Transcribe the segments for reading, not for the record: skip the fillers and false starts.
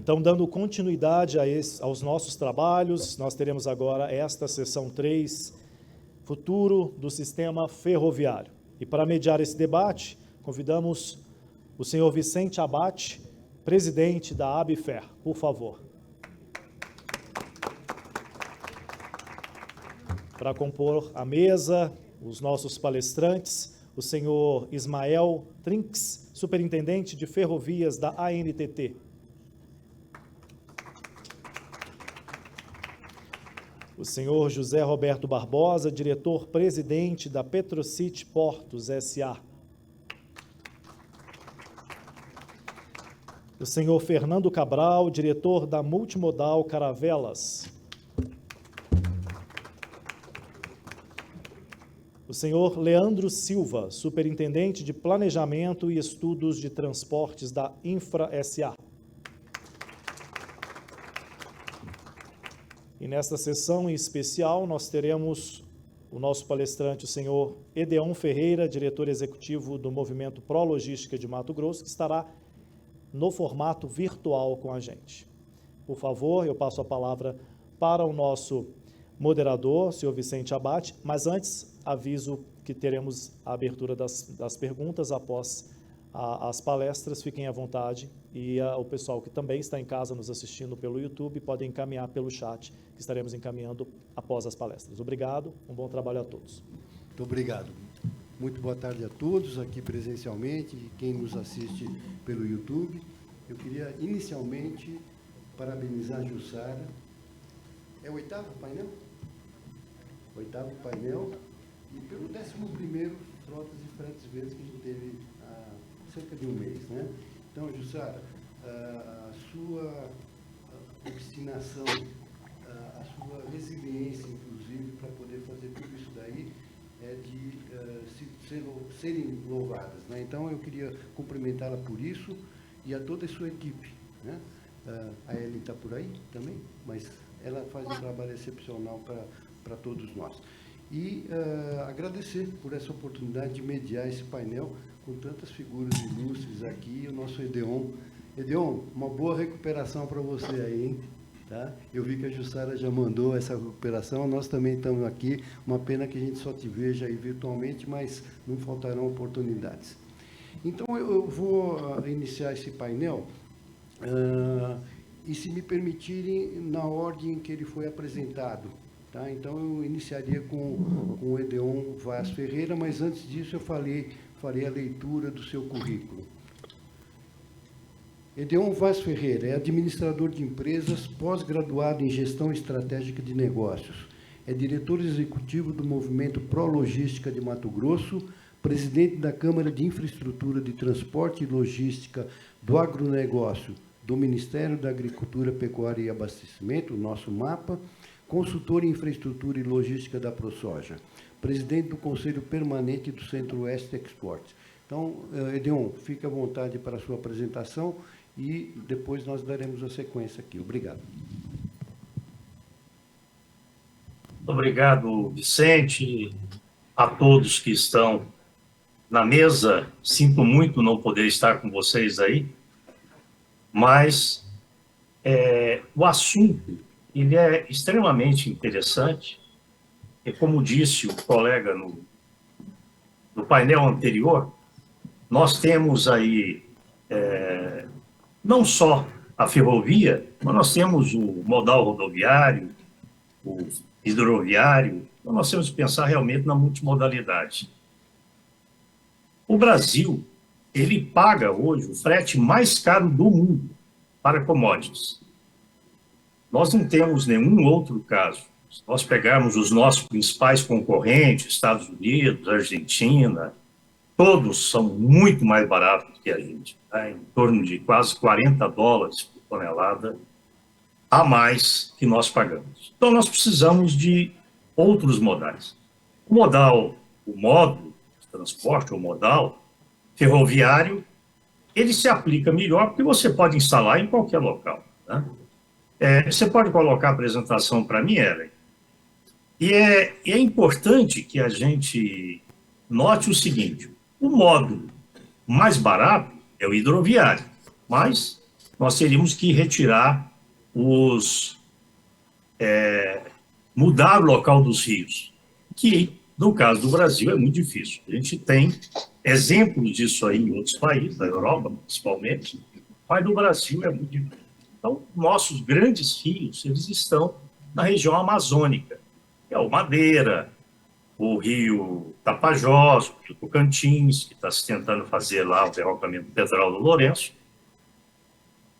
Então, dando continuidade aos nossos trabalhos, nós teremos agora esta sessão 3, Futuro do Sistema Ferroviário. E para mediar esse debate, convidamos o senhor Vicente Abate, presidente da ABFER. Por favor. Para compor a mesa, os nossos palestrantes, o senhor Ismael Trinks, superintendente de ferrovias da ANTT. O senhor José Roberto Barbosa, diretor-presidente da Petrocity Portos S.A. O senhor Fernando Cabral, diretor da Multimodal Caravelas. O senhor Leandro Silva, superintendente de Planejamento e Estudos de Transportes da Infra S.A. E nesta sessão em especial, nós teremos o nosso palestrante, o senhor Edeon Ferreira, diretor executivo do Movimento Pro Logística de Mato Grosso, que estará no formato virtual com a gente. Por favor, eu passo a palavra para o nosso moderador, o senhor Vicente Abate, mas antes aviso que teremos a abertura das perguntas após as palestras. Fiquem à vontade e o pessoal que também está em casa nos assistindo pelo YouTube pode encaminhar pelo chat, que estaremos encaminhando após as palestras. Obrigado, um bom trabalho a todos. Muito obrigado. Muito boa tarde a todos aqui presencialmente e quem nos assiste pelo YouTube. Eu queria inicialmente parabenizar a Jussara. É o oitavo painel? Oitavo painel. E pelo 11º Frotas e Fretes Verdes que a gente teve há cerca de um mês, né? Então, Jussara, a sua obstinação, a sua resiliência, inclusive, para poder fazer tudo isso daí, é de serem louvadas, né? Então, eu queria cumprimentá-la por isso e a toda a sua equipe, né? A Ellen está por aí também, mas ela faz um trabalho excepcional para todos nós. E agradecer por essa oportunidade de mediar esse painel com tantas figuras ilustres aqui, o nosso Edeon. Edeon, uma boa recuperação para você aí, hein? Tá? Eu vi que a Jussara já mandou essa recuperação, nós também estamos aqui, uma pena que a gente só te veja aí virtualmente, mas não faltarão oportunidades. Então, eu vou iniciar esse painel, e se me permitirem, na ordem em que ele foi apresentado. Tá? Então, eu iniciaria com o Edeon Vaz Ferreira, mas antes disso eu farei a leitura do seu currículo. Edeon Vaz Ferreira é administrador de empresas, pós-graduado em Gestão Estratégica de Negócios. É diretor executivo do Movimento Pro Logística de Mato Grosso, presidente da Câmara de Infraestrutura de Transporte e Logística do Agronegócio do Ministério da Agricultura, Pecuária e Abastecimento, o nosso MAPA, consultor em Infraestrutura e Logística da ProSoja, presidente do Conselho Permanente do Centro-Oeste Export. Então, Edeon, fique à vontade para a sua apresentação e depois nós daremos a sequência aqui. Obrigado. Obrigado, Vicente, a todos que estão na mesa. Sinto muito não poder estar com vocês aí, mas o assunto ele é extremamente interessante. E como disse o colega no painel anterior, nós temos aí não só a ferrovia, mas nós temos o modal rodoviário, o hidroviário, então nós temos que pensar realmente na multimodalidade. O Brasil, ele paga hoje o frete mais caro do mundo para commodities. Nós não temos nenhum outro caso. Se nós pegarmos os nossos principais concorrentes, Estados Unidos, Argentina, todos são muito mais baratos que a gente, tá? Em torno de quase $40 por tonelada a mais que nós pagamos. Então, nós precisamos de outros modais. O módulo de transporte, o modal ferroviário, ele se aplica melhor porque você pode instalar em qualquer local, né? Você pode colocar a apresentação para mim, Ellen? E é importante que a gente note o seguinte: o módulo mais barato é o hidroviário, mas nós teríamos que retirar mudar o local dos rios, que, no caso do Brasil, é muito difícil. A gente tem exemplos disso aí em outros países, da Europa, principalmente, mas no Brasil é muito difícil. Então, nossos grandes rios, eles estão na região amazônica, que é o Madeira, o rio Tapajós, o rio Tocantins, que está se tentando fazer lá o derrocamento pedral do Lourenço.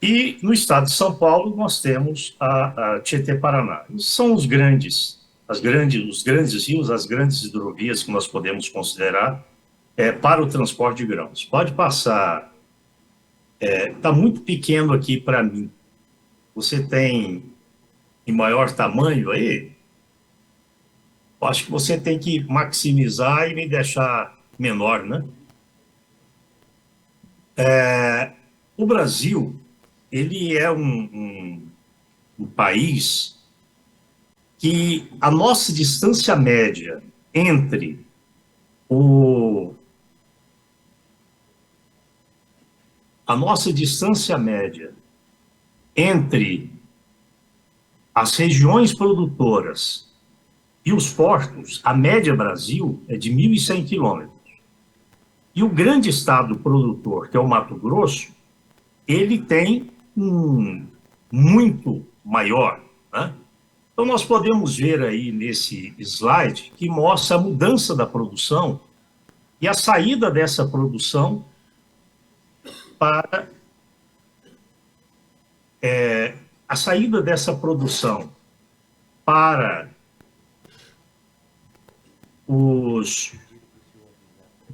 E no estado de São Paulo nós temos a Tietê-Paraná. São os grandes rios, as grandes hidrovias que nós podemos considerar para o transporte de grãos. Pode passar, está muito pequeno aqui para mim. Você tem em maior tamanho aí? Eu acho que você tem que maximizar e me deixar menor, né? O Brasil, ele é um país que a nossa distância média entre as regiões produtoras e os portos, a média Brasil é de 1.100 quilômetros. E o grande estado produtor, que é o Mato Grosso, ele tem muito maior, né? Então, nós podemos ver aí nesse slide que mostra a mudança da produção e a saída dessa produção para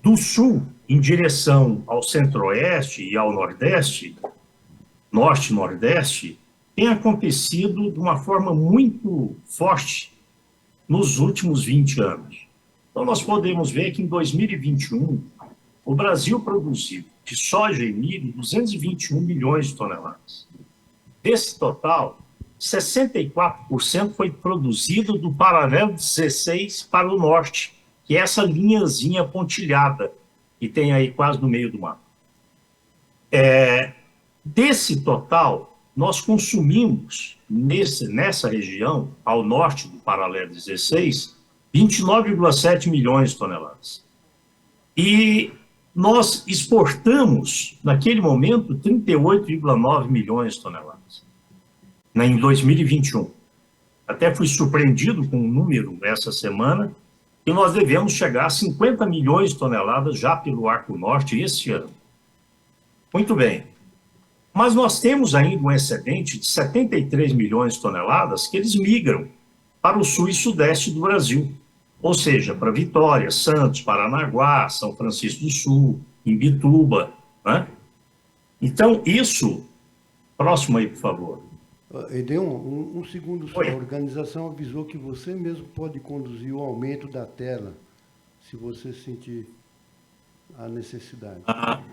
do sul em direção ao centro-oeste e ao nordeste, norte e nordeste, tem acontecido de uma forma muito forte nos últimos 20 anos. Então, nós podemos ver que em 2021, o Brasil produziu de soja e milho 221 milhões de toneladas. Desse total, 64% foi produzido do paralelo 16 para o norte, que é essa linhazinha pontilhada, que tem aí quase no meio do mapa. Desse total, nós consumimos, nessa região, ao norte do paralelo 16, 29,7 milhões de toneladas. E nós exportamos, naquele momento, 38,9 milhões de toneladas, em 2021. Até fui surpreendido com um número essa semana, que nós devemos chegar a 50 milhões de toneladas já pelo Arco Norte este ano. Muito bem. Mas nós temos ainda um excedente de 73 milhões de toneladas que eles migram para o sul e sudeste do Brasil. Ou seja, para Vitória, Santos, Paranaguá, São Francisco do Sul, Imbituba, né? Então, isso... Próximo aí, por favor. Edeon, um segundo só. Oi. A organização avisou que você mesmo pode conduzir o aumento da tela, se você sentir a necessidade.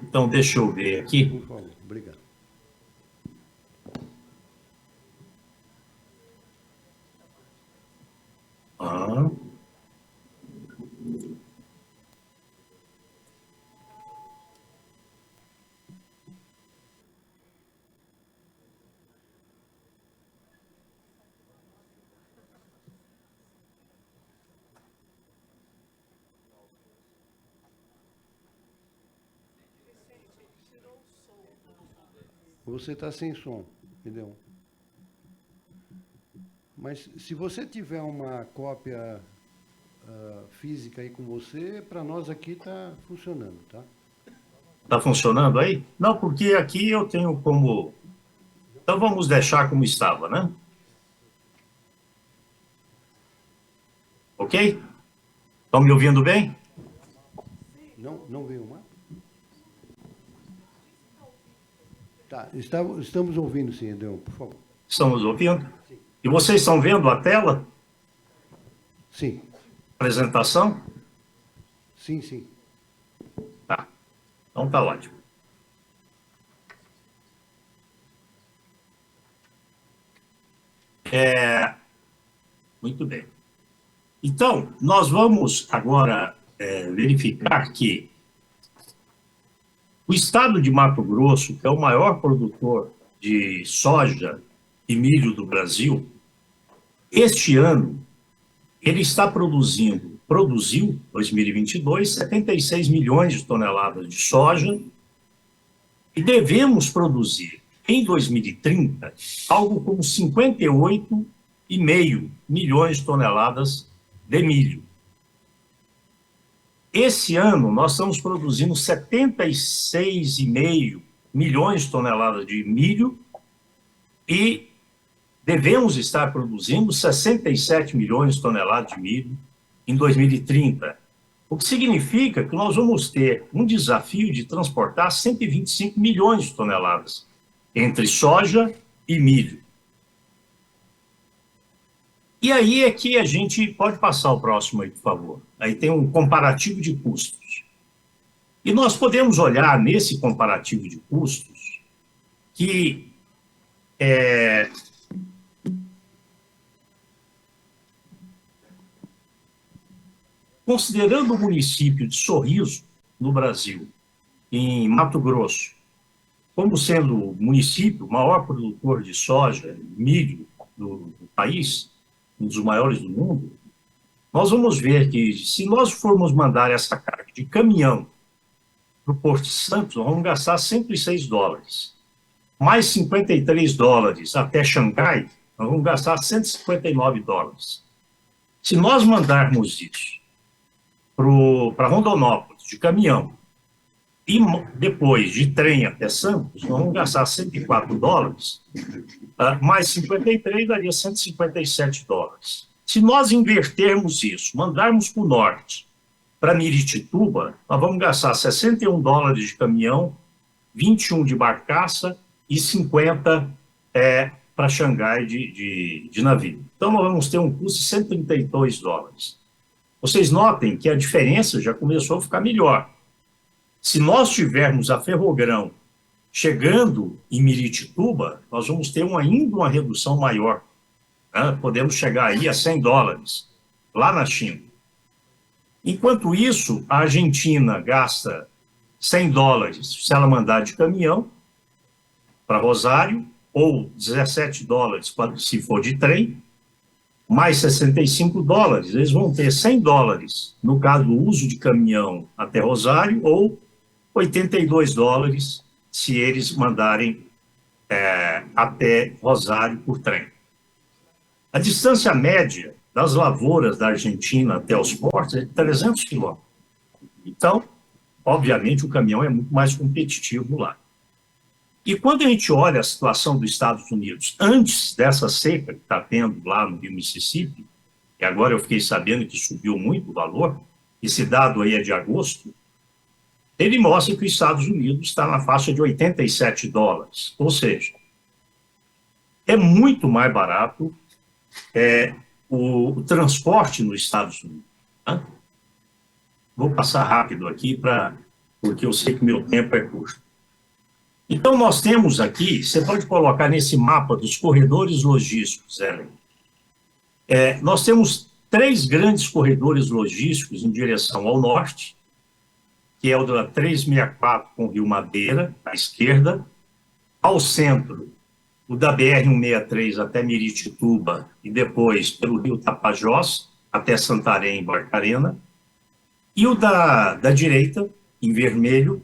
Então, deixa eu ver aqui. Por favor, obrigado. Você está sem som, entendeu? Mas se você tiver uma cópia física aí com você, para nós aqui está funcionando, tá? Está funcionando aí? Não, porque aqui eu tenho como... Então vamos deixar como estava, né? Ok? Estão me ouvindo bem? Não veio mais? Tá, estamos ouvindo sim, Edeon, por favor. Estamos ouvindo? E vocês estão vendo a tela? Sim. Apresentação? Sim, sim. Tá. Então tá ótimo. Muito bem. Então, nós vamos agora verificar que o estado de Mato Grosso, que é o maior produtor de soja e milho do Brasil, este ano, ele está produziu, 2022, 76 milhões de toneladas de soja e devemos produzir, em 2030, algo como 58,5 milhões de toneladas de milho. Esse ano, nós estamos produzindo 76,5 milhões de toneladas de milho e devemos estar produzindo 67 milhões de toneladas de milho em 2030, o que significa que nós vamos ter um desafio de transportar 125 milhões de toneladas entre soja e milho. E aí é que a gente pode passar o próximo aí, por favor. Aí tem um comparativo de custos. E nós podemos olhar nesse comparativo de custos que considerando o município de Sorriso, no Brasil, em Mato Grosso, como sendo o município maior produtor de soja e milho do país, um dos maiores do mundo, nós vamos ver que, se nós formos mandar essa carga de caminhão para o Porto de Santos, nós vamos gastar 106 dólares. Mais 53 dólares até Xangai, nós vamos gastar 159 dólares. Se nós mandarmos isso para Rondonópolis, de caminhão, e depois de trem até Santos, nós vamos gastar 104 dólares, mais 53 daria 157 dólares. Se nós invertermos isso, mandarmos para o norte, para Miritituba, nós vamos gastar 61 dólares de caminhão, 21 de barcaça e 50 para Xangai de navio. Então, nós vamos ter um custo de 132 dólares. Vocês notem que a diferença já começou a ficar melhor. Se nós tivermos a Ferrogrão chegando em Miritituba, nós vamos ter ainda uma redução maior. Né? Podemos chegar aí a 100 dólares, lá na China. Enquanto isso, a Argentina gasta 100 dólares se ela mandar de caminhão para Rosário, ou 17 dólares se for de trem, mais 65 dólares, eles vão ter 100 dólares no caso do uso de caminhão até Rosário, ou 82 dólares se eles mandarem até Rosário por trem. A distância média das lavouras da Argentina até os portos é de 300 quilômetros. Então, obviamente, o caminhão é muito mais competitivo lá. E quando a gente olha a situação dos Estados Unidos antes dessa seca que está tendo lá no Rio Mississippi, e agora eu fiquei sabendo que subiu muito o valor, esse dado aí é de agosto, ele mostra que os Estados Unidos está na faixa de 87 dólares, ou seja, é muito mais barato o transporte nos Estados Unidos. Né? Vou passar rápido aqui, porque eu sei que meu tempo é curto. Então, nós temos aqui, você pode colocar nesse mapa dos corredores logísticos, Ellen. Nós temos 3 grandes corredores logísticos em direção ao norte, que é o da 364 com o Rio Madeira, à esquerda, ao centro, o da BR-163 até Miritituba, e depois pelo Rio Tapajós, até Santarém e Barcarena, e o da direita, em vermelho,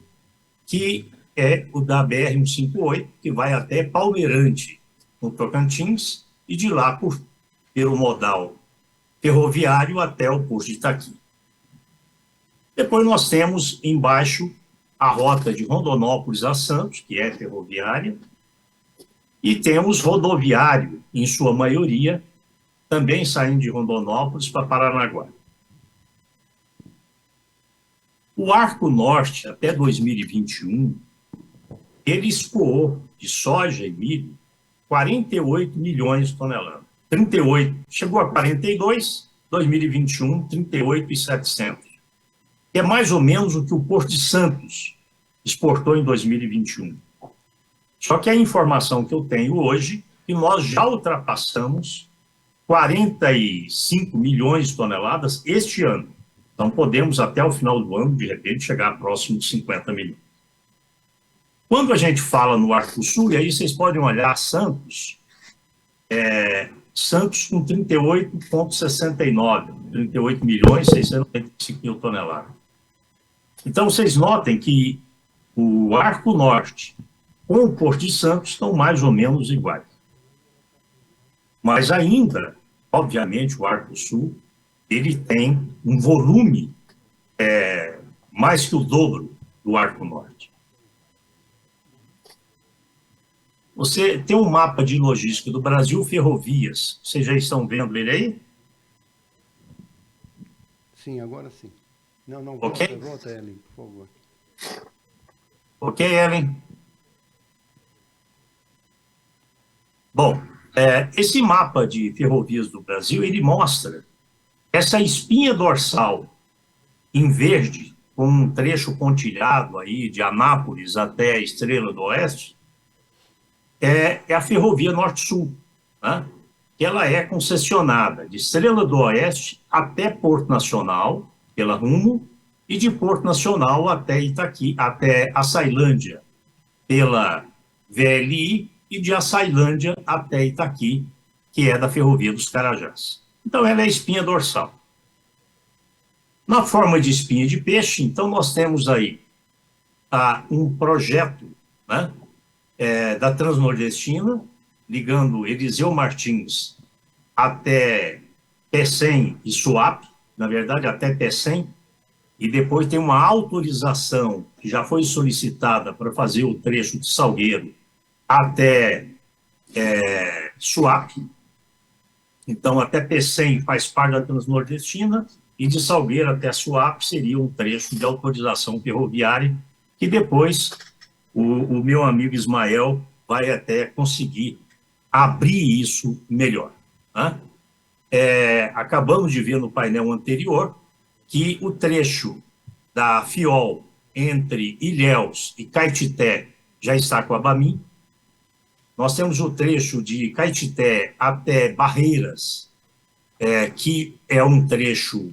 que é o da BR-158, que vai até Palmeirante, no Tocantins, e de lá pelo modal ferroviário até o Porto de Itaqui. Depois nós temos embaixo a rota de Rondonópolis a Santos, que é ferroviária, e temos rodoviário, em sua maioria, também saindo de Rondonópolis para Paranaguá. O Arco Norte, até 2021, ele escoou de soja e milho 48 milhões de toneladas. 38, chegou a 42, 2021, 38,700. Que é mais ou menos o que o Porto de Santos exportou em 2021. Só que a informação que eu tenho hoje é que nós já ultrapassamos 45 milhões de toneladas este ano. Então, podemos, até o final do ano, de repente, chegar próximo de 50 milhões. Quando a gente fala no Arco Sul, e aí vocês podem olhar Santos, Santos com 38,69, 38 milhões 695 mil toneladas. Então, vocês notem que o Arco Norte com o Porto de Santos estão mais ou menos iguais. Mas ainda, obviamente, o Arco Sul, ele tem um volume mais que o dobro do Arco Norte. Você tem um mapa de logística do Brasil, ferrovias. Vocês já estão vendo ele aí? Sim, agora sim. Não, Ok. volta, Ellen, por favor. Ok, Ellen? Bom, esse mapa de ferrovias do Brasil, ele mostra essa espinha dorsal em verde, com um trecho pontilhado aí de Anápolis até a Estrela do Oeste, é a Ferrovia Norte-Sul, né? Que ela é concessionada de Estrela do Oeste até Porto Nacional, pela Rumo, e de Porto Nacional até Itaqui, até Açailândia, pela VLI, e de Açailândia até Itaqui, que é da Ferrovia dos Carajás. Então, ela é a espinha dorsal. Na forma de espinha de peixe, então, nós temos aí um projeto, né, da Transnordestina, ligando Eliseu Martins até Pecém e Suape, na verdade, até Pecém, e depois tem uma autorização que já foi solicitada para fazer o trecho de Salgueiro até Suape. Então, até Pecém faz parte da Transnordestina, e de Salgueiro até Suape seria um trecho de autorização ferroviária, que depois o meu amigo Ismael vai até conseguir abrir isso melhor, né? Acabamos de ver no painel anterior que o trecho da FIOL entre Ilhéus e Caetité já está com a Bamin. Nós temos o trecho de Caetité até Barreiras, que é um trecho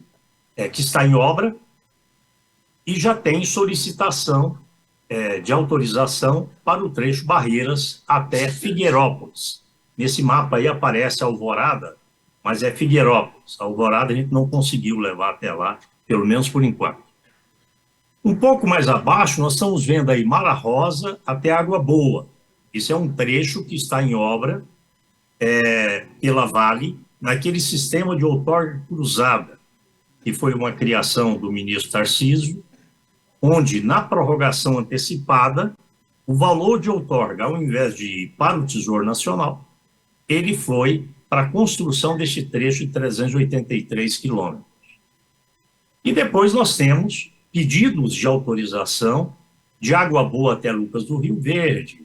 que está em obra, e já tem solicitação de autorização para o trecho Barreiras até Figueirópolis. Nesse mapa aí aparece Alvorada, mas é Figueirópolis. Alvorada a gente não conseguiu levar até lá, pelo menos por enquanto. Um pouco mais abaixo, nós estamos vendo aí Mara Rosa até Água Boa. Isso é um trecho que está em obra pela Vale, naquele sistema de outorga cruzada, que foi uma criação do ministro Tarcísio, onde, na prorrogação antecipada, o valor de outorga, ao invés de ir para o Tesouro Nacional, ele foi para a construção deste trecho de 383 quilômetros. E depois nós temos pedidos de autorização de Água Boa até Lucas do Rio Verde,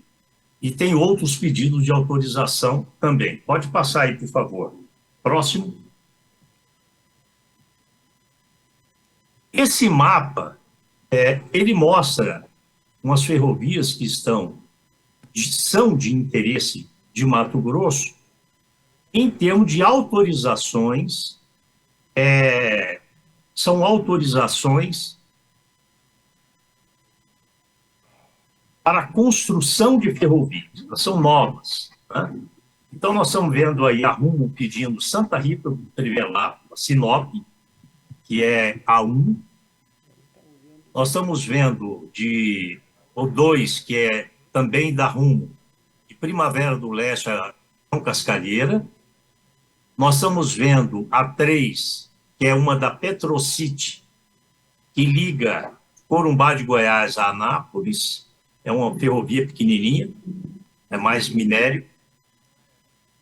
e tem outros pedidos de autorização também. Pode passar aí, por favor. Próximo. Esse mapa, ele mostra umas ferrovias que são de interesse de Mato Grosso em termos de autorizações, são autorizações para a construção de ferrovias, elas são novas, né? Então, nós estamos vendo aí a Rumo pedindo Santa Rita do Trivelato, a Sinop, que é A1. Nós estamos vendo o 2, que é também da Rumo, de Primavera do Leste a São Cascalheira. Nós estamos vendo a 3, que é uma da Petrocity, que liga Corumbá de Goiás a Anápolis. É uma ferrovia pequenininha, é mais minério.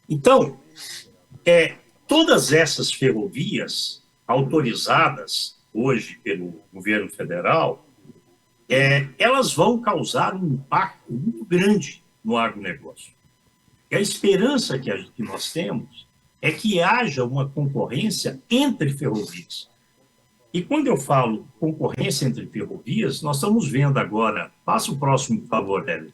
Então, todas essas ferrovias autorizadas hoje pelo governo federal, elas vão causar um impacto muito grande no agronegócio. E a esperança que nós temos é que haja uma concorrência entre ferrovias. E quando eu falo concorrência entre ferrovias, nós estamos vendo agora... Passa o próximo, por favor, Hélio.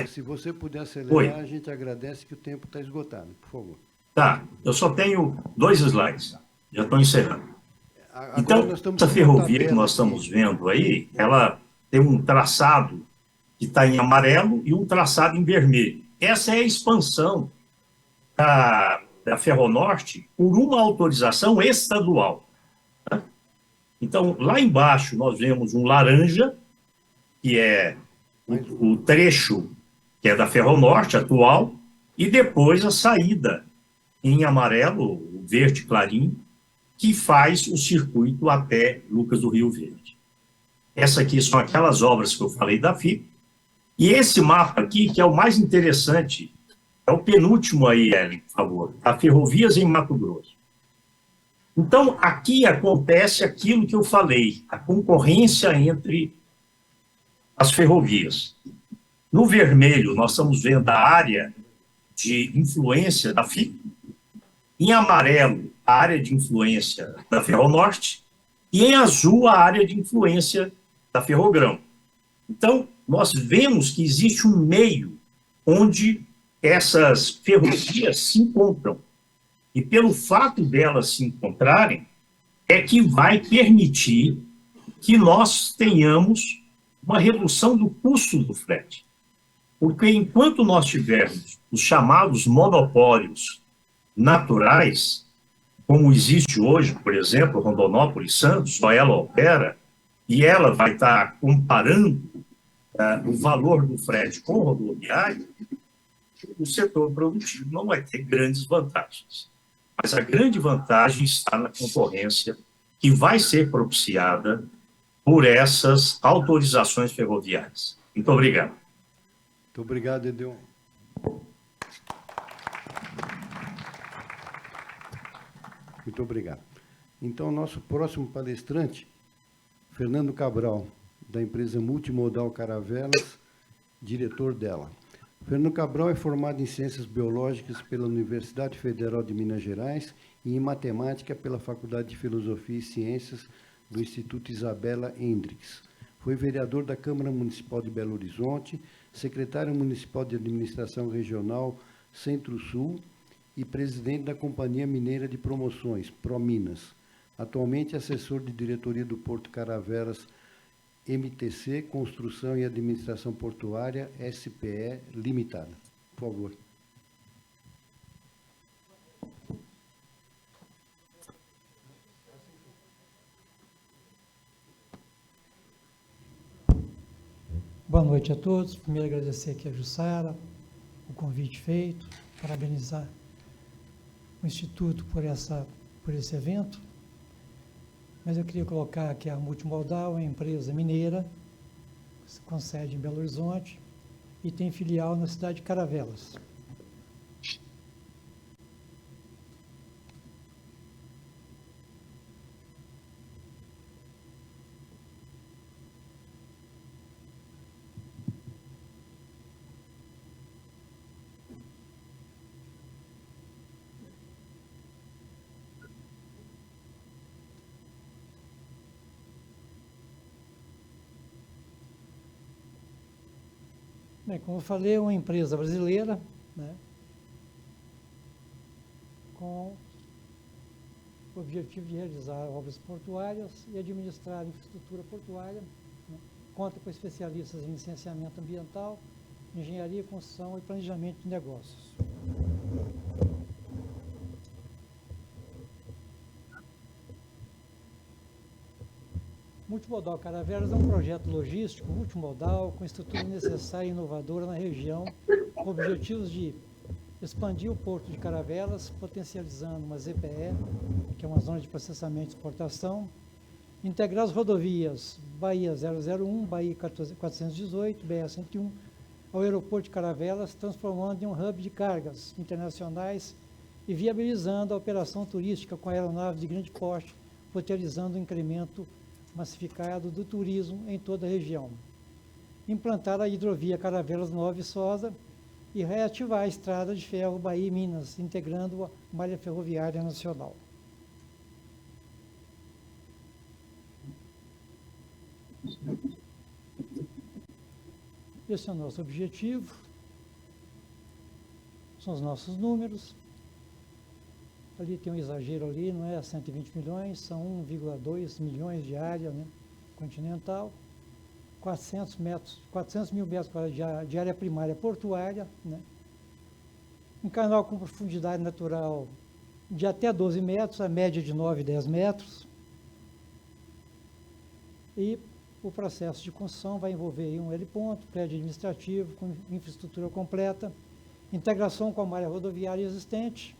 Se você puder acelerar, Oi. A gente agradece que o tempo está esgotado, por favor. Tá, eu só tenho 2 slides, já estou encerrando. Agora Então, nós estamos essa com uma ferrovia que tabela nós aqui. estamos vendo aí, ela tem um traçado que está em amarelo, e um traçado em vermelho. Essa é a expansão da Ferronorte por uma autorização estadual. Tá? Então, lá embaixo, nós vemos um laranja, que é o trecho que é da Ferronorte atual, e depois a saída em amarelo, verde clarinho, que faz o circuito até Lucas do Rio Verde. Essa aqui são aquelas obras que eu falei da FIP. E esse mapa aqui, que é o mais interessante, é o penúltimo aí, Ellen, por favor, a Ferrovias em Mato Grosso. Então, aqui acontece aquilo que eu falei, a concorrência entre as ferrovias. No vermelho, nós estamos vendo a área de influência da FIP. Em amarelo, a área de influência da Ferronorte. E em azul, a área de influência da Ferrogrão. Então, nós vemos que existe um meio onde essas ferrovias se encontram. E pelo fato delas se encontrarem, é que vai permitir que nós tenhamos uma redução do custo do frete. Porque enquanto nós tivermos os chamados monopólios naturais, como existe hoje, por exemplo, Rondonópolis Santos, só ela opera, e ela vai estar comparando o valor do frete com o rodoviário, o setor produtivo não vai ter grandes vantagens. Mas a grande vantagem está na concorrência que vai ser propiciada por essas autorizações ferroviárias. Muito obrigado. Muito obrigado, Edeon. Muito obrigado. Então, nosso próximo palestrante, Fernando Cabral, da empresa Multimodal Caravelas, diretor dela. Fernando Cabral é formado em Ciências Biológicas pela Universidade Federal de Minas Gerais e em Matemática pela Faculdade de Filosofia e Ciências do Instituto Isabela Hendricks. Foi vereador da Câmara Municipal de Belo Horizonte, secretário municipal de Administração Regional Centro-Sul e presidente da Companhia Mineira de Promoções, Prominas. Atualmente assessor de diretoria do Porto Caravelas MTC, Construção e Administração Portuária, SPE Limitada. Por favor. Boa noite a todos. Primeiro agradecer aqui a Jussara, o convite feito, parabenizar o Instituto por esse evento. Mas eu queria colocar aqui a Multimodal, é uma empresa mineira, com sede em Belo Horizonte e tem filial na cidade de Caravelas. Bem, como eu falei, é uma empresa brasileira, né, com o objetivo de realizar obras portuárias e administrar a infraestrutura portuária, né, conta com especialistas em licenciamento ambiental, engenharia, construção e planejamento de negócios. Multimodal Caravelas é um projeto logístico multimodal com estrutura necessária e inovadora na região, com objetivos de expandir o porto de Caravelas, potencializando uma ZPE, que é uma zona de processamento e exportação, integrar as rodovias Bahia 001, Bahia 418, BR-101, ao aeroporto de Caravelas, transformando em um hub de cargas internacionais e viabilizando a operação turística com aeronaves de grande porte, potencializando o incremento massificado do turismo em toda a região. Implantar a hidrovia Caravelas Nova Viçosa e reativar a estrada de ferro Bahia e Minas, integrando a malha ferroviária nacional. Esse é o nosso objetivo, são os nossos números. Ali tem um exagero ali, não é 120 milhões, são 1,2 milhões de área, né, continental. 400 mil metros quadrados de área primária portuária, né? Um canal com profundidade natural de até 12 metros, a média de 9 e 10 metros. E o processo de construção vai envolver aí um heliponto, prédio administrativo com infraestrutura completa, integração com a malha rodoviária existente,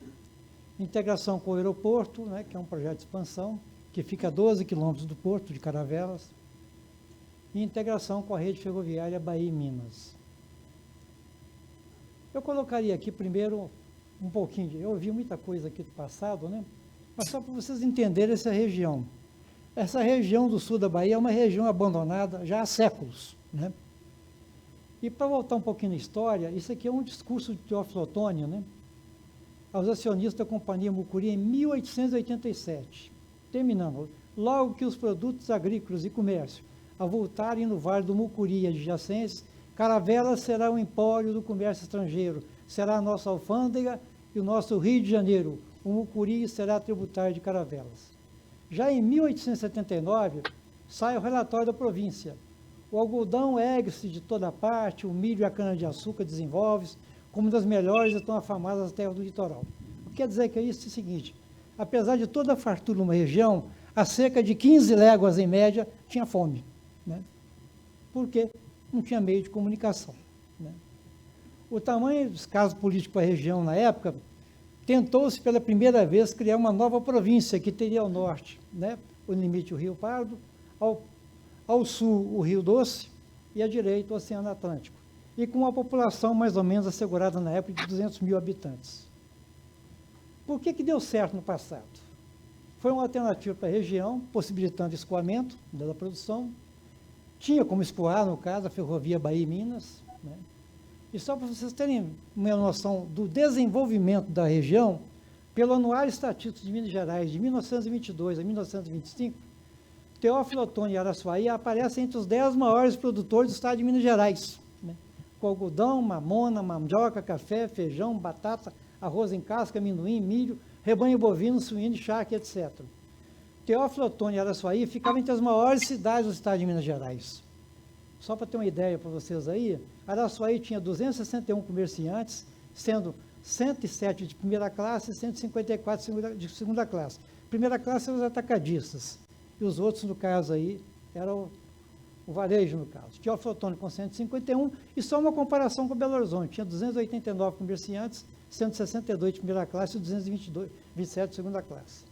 integração com o aeroporto, né, que é um projeto de expansão, que fica a 12 quilômetros do porto de Caravelas, e integração com a rede ferroviária Bahia e Minas. Eu colocaria aqui primeiro um pouquinho, eu ouvi muita coisa aqui do passado, né? Mas só para vocês entenderem essa região. Essa região do sul da Bahia é uma região abandonada já há séculos, né? E para voltar um pouquinho na história, isso aqui é um discurso de Teófilo Otoni, né? Aos acionistas da Companhia Mucuri em 1887, terminando, logo que os produtos agrícolas e comércio avultarem no Vale do Mucuri e adjacentes, Caravelas será o empório do comércio estrangeiro, será a nossa alfândega e o nosso Rio de Janeiro. O Mucuri será tributário de Caravelas. Já em 1879, sai o relatório da província. O algodão ergue-se de toda parte, o milho e a cana-de-açúcar desenvolve-se como das melhores e tão afamadas terras do litoral. O que quer dizer que é isso? É o seguinte, apesar de toda a fartura numa região, a cerca de 15 léguas em média tinha fome, né? Por quê? Não tinha meio de comunicação, né? O tamanho dos casos políticos para a região na época, tentou-se pela primeira vez criar uma nova província que teria ao norte, né, o limite o Rio Pardo, ao sul o Rio Doce e à direita o Oceano Atlântico, e com uma população mais ou menos assegurada na época de 200 mil habitantes. Por que deu certo no passado? Foi uma alternativa para a região, possibilitando escoamento da produção, tinha como escoar, no caso, a ferrovia Bahia e Minas, né? E só para vocês terem uma noção do desenvolvimento da região, pelo Anuário Estatístico de Minas Gerais, de 1922 a 1925, Teófilo Otoni e Araçuaí aparecem entre os 10 maiores produtores do estado de Minas Gerais, né? Com algodão, mamona, mandioca, café, feijão, batata, arroz em casca, amendoim, milho, rebanho bovino, suíno, charque, etc. Teófilo Otoni e Araçuaí ficavam entre as maiores cidades do estado de Minas Gerais. Só para ter uma ideia para vocês aí, Araçuaí tinha 261 comerciantes, sendo 107 de primeira classe e 154 de segunda classe. Primeira classe eram os atacadistas, e os outros, no caso aí, eram o varejo, no caso. Teófilo Otoni com 151, e só uma comparação com Belo Horizonte, tinha 289 comerciantes, 162 de primeira classe e 227 de segunda classe.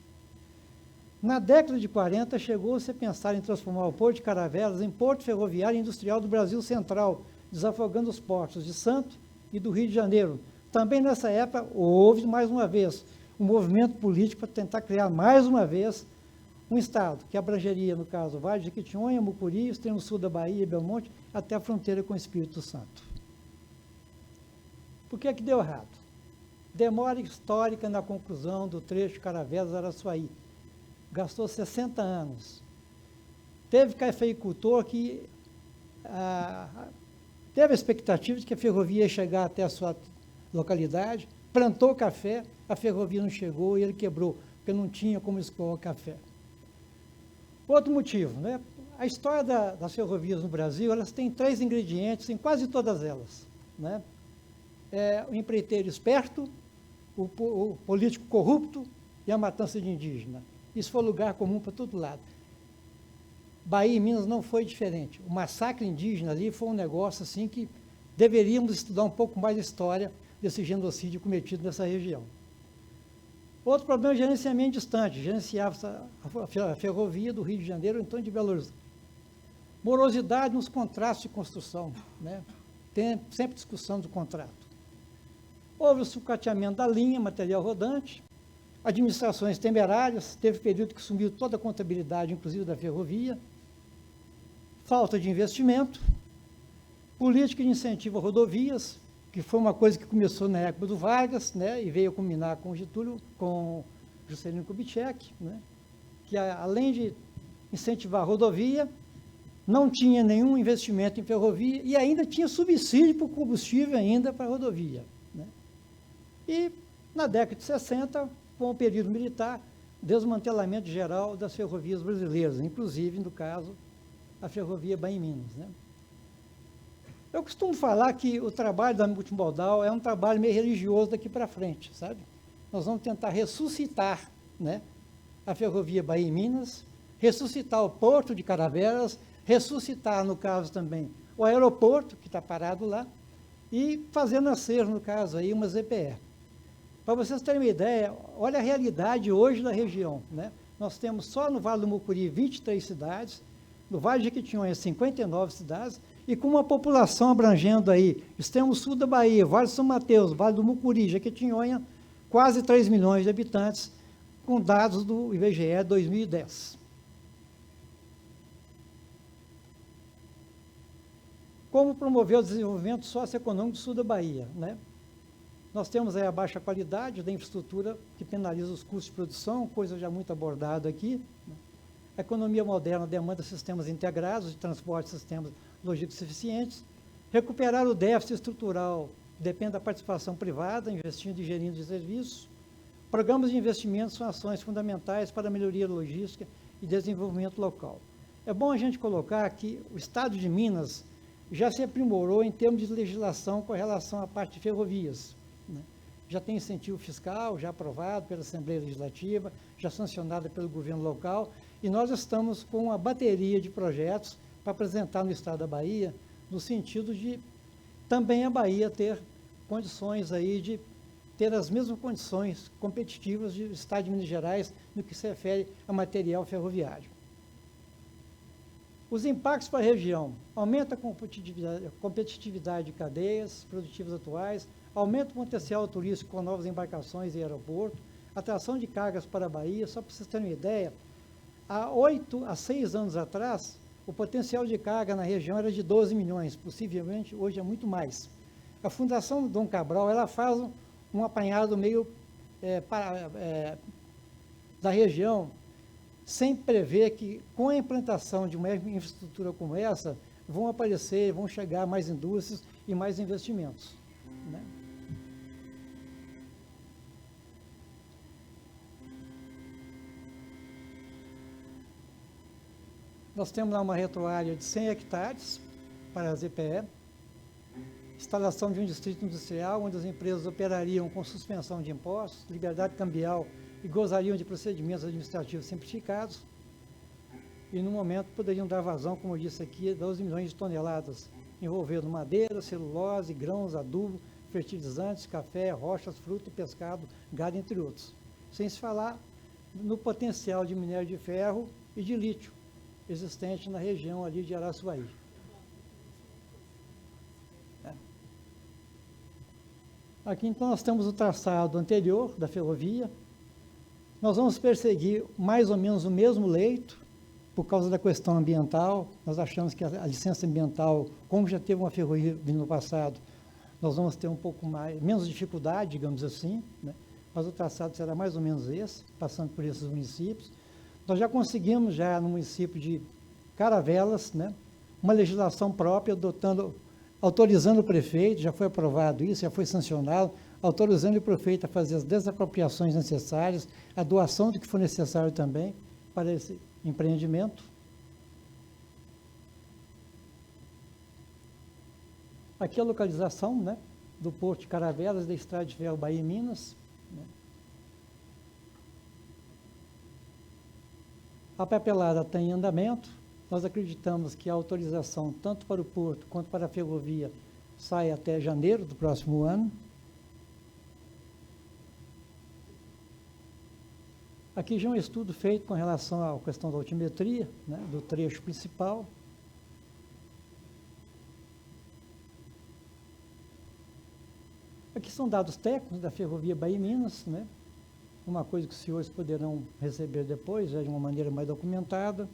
Na década de 40, chegou-se a pensar em transformar o Porto de Caravelas em porto ferroviário e industrial do Brasil Central, desafogando os portos de Santos e do Rio de Janeiro. Também nessa época, houve, mais uma vez, um movimento político para tentar criar, mais uma vez, um estado que abrangeria, no caso, Vale de Jequitinhonha, Mucuri, extremo sul da Bahia e Belmonte, até a fronteira com o Espírito Santo. Por que deu errado? Demora histórica na conclusão do trecho Caravelas-Araçuaí. Gastou 60 anos. Teve cafeicultor que teve a expectativa de que a ferrovia ia chegar até a sua localidade, plantou café, a ferrovia não chegou e ele quebrou, porque não tinha como escoar o café. Outro motivo, né? A história das ferrovias no Brasil, elas têm 3 ingredientes, em quase todas elas, né? O empreiteiro esperto, o político corrupto e a matança de indígena. Isso foi lugar comum para todo lado. Bahia e Minas não foi diferente. O massacre indígena ali foi um negócio assim que deveríamos estudar um pouco mais a história desse genocídio cometido nessa região. Outro problema é o gerenciamento distante. Gerenciava a ferrovia do Rio de Janeiro, então de Belo Horizonte. Morosidade nos contratos de construção, né? Tem sempre discussão do contrato. Houve o sucateamento da linha, material rodante, administrações temerárias, teve período que sumiu toda a contabilidade, inclusive da ferrovia, falta de investimento, política de incentivo a rodovias, que foi uma coisa que começou na época do Vargas, né, e veio culminar com com Juscelino Kubitschek, né, que além de incentivar a rodovia, não tinha nenhum investimento em ferrovia e ainda tinha subsídio para o combustível ainda para a rodovia, né. E na década de 60, com o período militar, desmantelamento geral das ferrovias brasileiras, inclusive, no caso, a ferrovia Bahia-Minas, né? Eu costumo falar que o trabalho da multimodal é um trabalho meio religioso daqui para frente, sabe? Nós vamos tentar ressuscitar, né, a ferrovia Bahia-Minas, ressuscitar o porto de Caravelas, ressuscitar, no caso também, o aeroporto, que está parado lá, e fazer nascer, no caso aí, uma ZPE. Para vocês terem uma ideia, olha a realidade hoje da região, né? Nós temos só no Vale do Mucuri 23 cidades, no Vale de Jequitinhonha 59 cidades, e com uma população abrangendo aí, extremo sul da Bahia, Vale de São Mateus, Vale do Mucuri, Jequitinhonha, quase 3 milhões de habitantes, com dados do IBGE 2010. Como promover o desenvolvimento socioeconômico do sul da Bahia, né? Nós temos aí a baixa qualidade da infraestrutura que penaliza os custos de produção, coisa já muito abordada aqui, né? A economia moderna demanda sistemas integrados de transporte e sistemas logísticos eficientes. Recuperar o déficit estrutural depende da participação privada, investindo e gerindo de serviços. Programas de investimentos são ações fundamentais para a melhoria logística e desenvolvimento local. É bom a gente colocar que o Estado de Minas já se aprimorou em termos de legislação com relação à parte de ferrovias, né? Já tem incentivo fiscal, já aprovado pela Assembleia Legislativa, já sancionado pelo governo local, e nós estamos com uma bateria de projetos para apresentar no Estado da Bahia, no sentido de também a Bahia ter condições aí de ter as mesmas condições competitivas do Estado de Minas Gerais no que se refere a material ferroviário. Os impactos para a região: aumenta a competitividade de cadeias produtivas atuais, aumenta o potencial turístico com novas embarcações e aeroporto, atração de cargas para a Bahia. Só para vocês terem uma ideia, há 6 anos atrás, o potencial de carga na região era de 12 milhões, possivelmente hoje é muito mais. A Fundação Dom Cabral, ela faz um apanhado meio da região, sem prever que, com a implantação de uma infraestrutura como essa, vão chegar mais indústrias e mais investimentos, né? Nós temos lá uma retroárea de 100 hectares para a ZPE, instalação de um distrito industrial, onde as empresas operariam com suspensão de impostos, liberdade cambial e gozariam de procedimentos administrativos simplificados, e no momento poderiam dar vazão, como eu disse aqui, 12 milhões de toneladas, envolvendo madeira, celulose, grãos, adubo, fertilizantes, café, rochas, fruta, pescado, gado, entre outros. Sem se falar no potencial de minério de ferro e de lítio existente na região ali de Araçuaí. Aqui, então, nós temos o traçado anterior da ferrovia. Nós vamos perseguir mais ou menos o mesmo leito, por causa da questão ambiental. Nós achamos que a licença ambiental, como já teve uma ferrovia no passado, nós vamos ter um pouco menos dificuldade, digamos assim, né? Mas o traçado será mais ou menos esse, passando por esses municípios. Nós já conseguimos, já no município de Caravelas, né, uma legislação própria, autorizando o prefeito, já foi aprovado isso, já foi sancionado, autorizando o prefeito a fazer as desapropriações necessárias, a doação do que for necessário também para esse empreendimento. Aqui a localização, né, do Porto de Caravelas, da Estrada de Ferro Bahia-Minas, né. A papelada está em andamento. Nós acreditamos que a autorização, tanto para o porto quanto para a ferrovia, sai até janeiro do próximo ano. Aqui já é um estudo feito com relação à questão da altimetria, né, do trecho principal. Aqui são dados técnicos da ferrovia Bahia-Minas, né? Uma coisa que os senhores poderão receber depois, já de uma maneira mais documentada.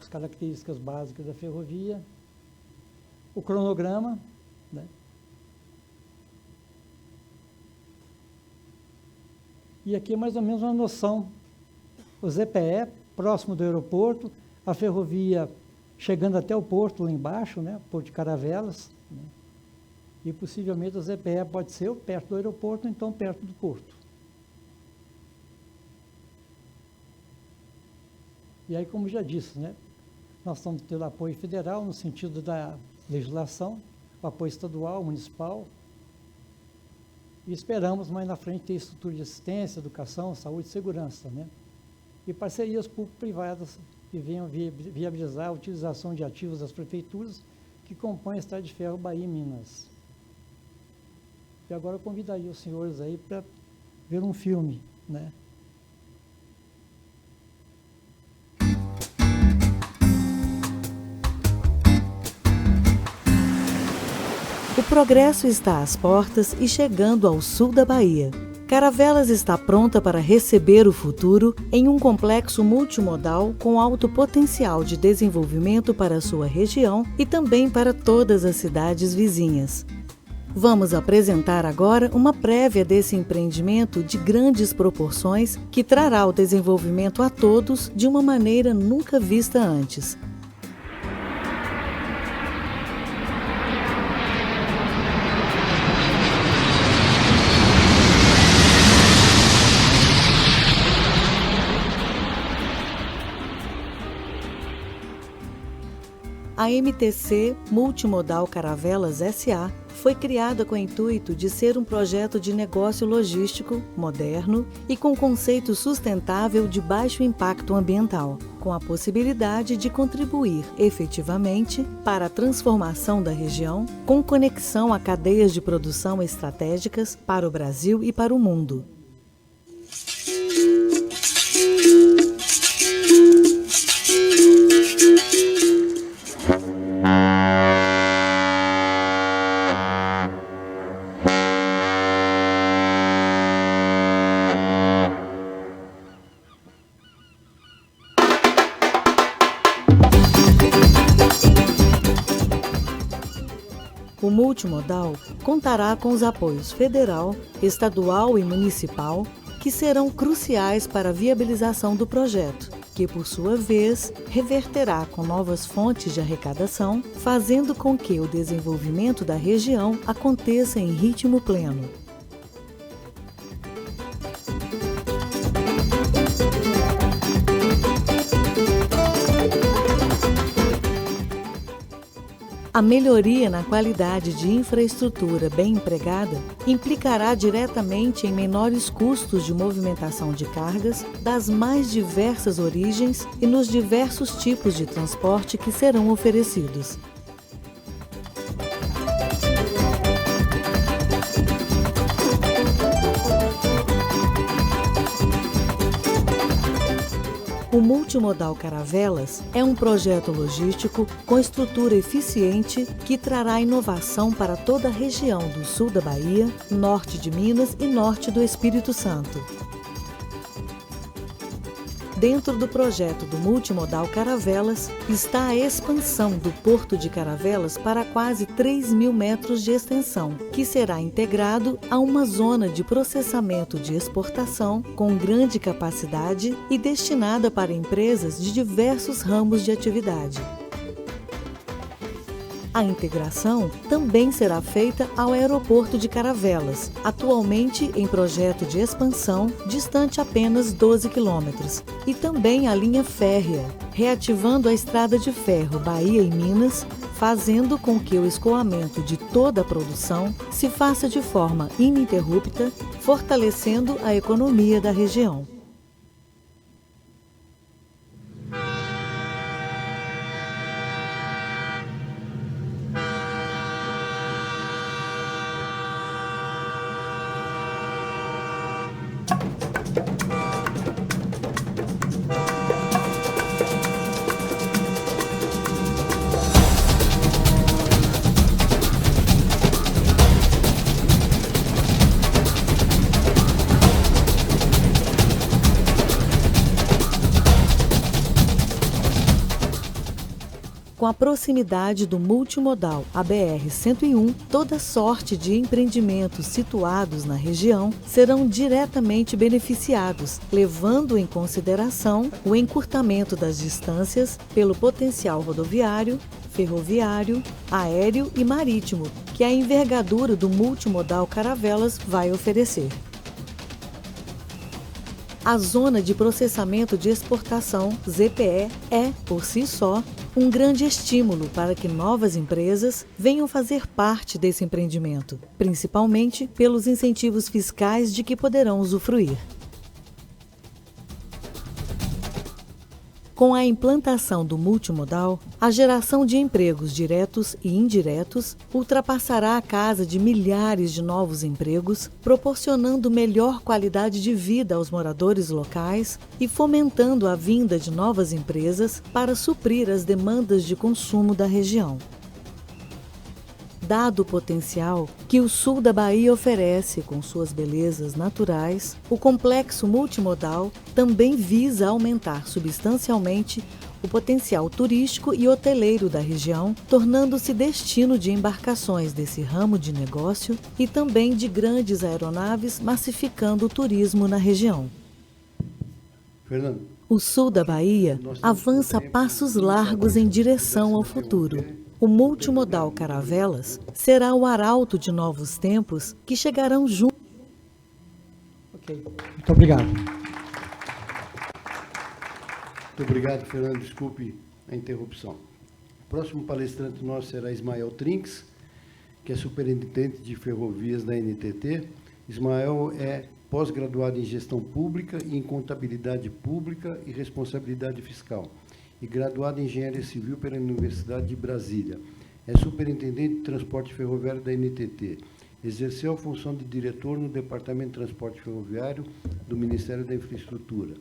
As características básicas da ferrovia. O cronograma, né? E aqui é mais ou menos uma noção. O ZPE, próximo do aeroporto, a ferrovia chegando até o porto lá embaixo, né? Porto de Caravelas, né? E possivelmente o ZPE pode ser ou perto do aeroporto, ou então perto do porto. E aí, como já disse, né, nós estamos tendo apoio federal no sentido da legislação, o apoio estadual, municipal, e esperamos mais na frente ter estrutura de assistência, educação, saúde e segurança, né? E parcerias público-privadas que venham viabilizar a utilização de ativos das prefeituras que compõem a Estrada de Ferro Bahia e Minas. E agora eu convidaria os senhores aí para ver um filme, né? O progresso está às portas e chegando ao sul da Bahia. Caravelas está pronta para receber o futuro em um complexo multimodal com alto potencial de desenvolvimento para sua região e também para todas as cidades vizinhas. Vamos apresentar agora uma prévia desse empreendimento de grandes proporções que trará o desenvolvimento a todos de uma maneira nunca vista antes. A MTC Multimodal Caravelas S.A. foi criada com o intuito de ser um projeto de negócio logístico, moderno e com conceito sustentável de baixo impacto ambiental, com a possibilidade de contribuir efetivamente para a transformação da região, com conexão a cadeias de produção estratégicas para o Brasil e para o mundo. O multimodal contará com os apoios federal, estadual e municipal, que serão cruciais para a viabilização do projeto, que, por sua vez, reverterá com novas fontes de arrecadação, fazendo com que o desenvolvimento da região aconteça em ritmo pleno. A melhoria na qualidade de infraestrutura bem empregada implicará diretamente em menores custos de movimentação de cargas das mais diversas origens e nos diversos tipos de transporte que serão oferecidos. O Multimodal Caravelas é um projeto logístico com estrutura eficiente que trará inovação para toda a região do sul da Bahia, norte de Minas e norte do Espírito Santo. Dentro do projeto do Multimodal Caravelas está a expansão do Porto de Caravelas para quase 3.000 metros de extensão, que será integrado a uma zona de processamento de exportação com grande capacidade e destinada para empresas de diversos ramos de atividade. A integração também será feita ao aeroporto de Caravelas, atualmente em projeto de expansão, distante apenas 12 quilômetros, e também a linha férrea, reativando a estrada de ferro Bahia e Minas, fazendo com que o escoamento de toda a produção se faça de forma ininterrupta, fortalecendo a economia da região. Com a proximidade do multimodal à BR-101, toda sorte de empreendimentos situados na região serão diretamente beneficiados, levando em consideração o encurtamento das distâncias pelo potencial rodoviário, ferroviário, aéreo e marítimo que a envergadura do multimodal Caravelas vai oferecer. A Zona de Processamento de Exportação, ZPE, é, por si só, um grande estímulo para que novas empresas venham fazer parte desse empreendimento, principalmente pelos incentivos fiscais de que poderão usufruir. Com a implantação do multimodal, a geração de empregos diretos e indiretos ultrapassará a casa de milhares de novos empregos, proporcionando melhor qualidade de vida aos moradores locais e fomentando a vinda de novas empresas para suprir as demandas de consumo da região. Dado o potencial que o sul da Bahia oferece com suas belezas naturais, o complexo multimodal também visa aumentar substancialmente o potencial turístico e hoteleiro da região, tornando-se destino de embarcações desse ramo de negócio e também de grandes aeronaves, massificando o turismo na região. Fernando. O sul da Bahia avança a passos largos em direção ao futuro. O multimodal Caravelas será o arauto de novos tempos que chegarão juntos. Ok, muito obrigado. Muito obrigado, Fernando. Desculpe a interrupção. O próximo palestrante nosso será Ismael Trinques, que é superintendente de ferrovias da NTT. Ismael é pós-graduado em gestão pública e em contabilidade pública e responsabilidade fiscal, e graduado em Engenharia Civil pela Universidade de Brasília. É superintendente de transporte ferroviário da NTT. Exerceu a função de diretor no Departamento de Transporte Ferroviário do Ministério da Infraestrutura.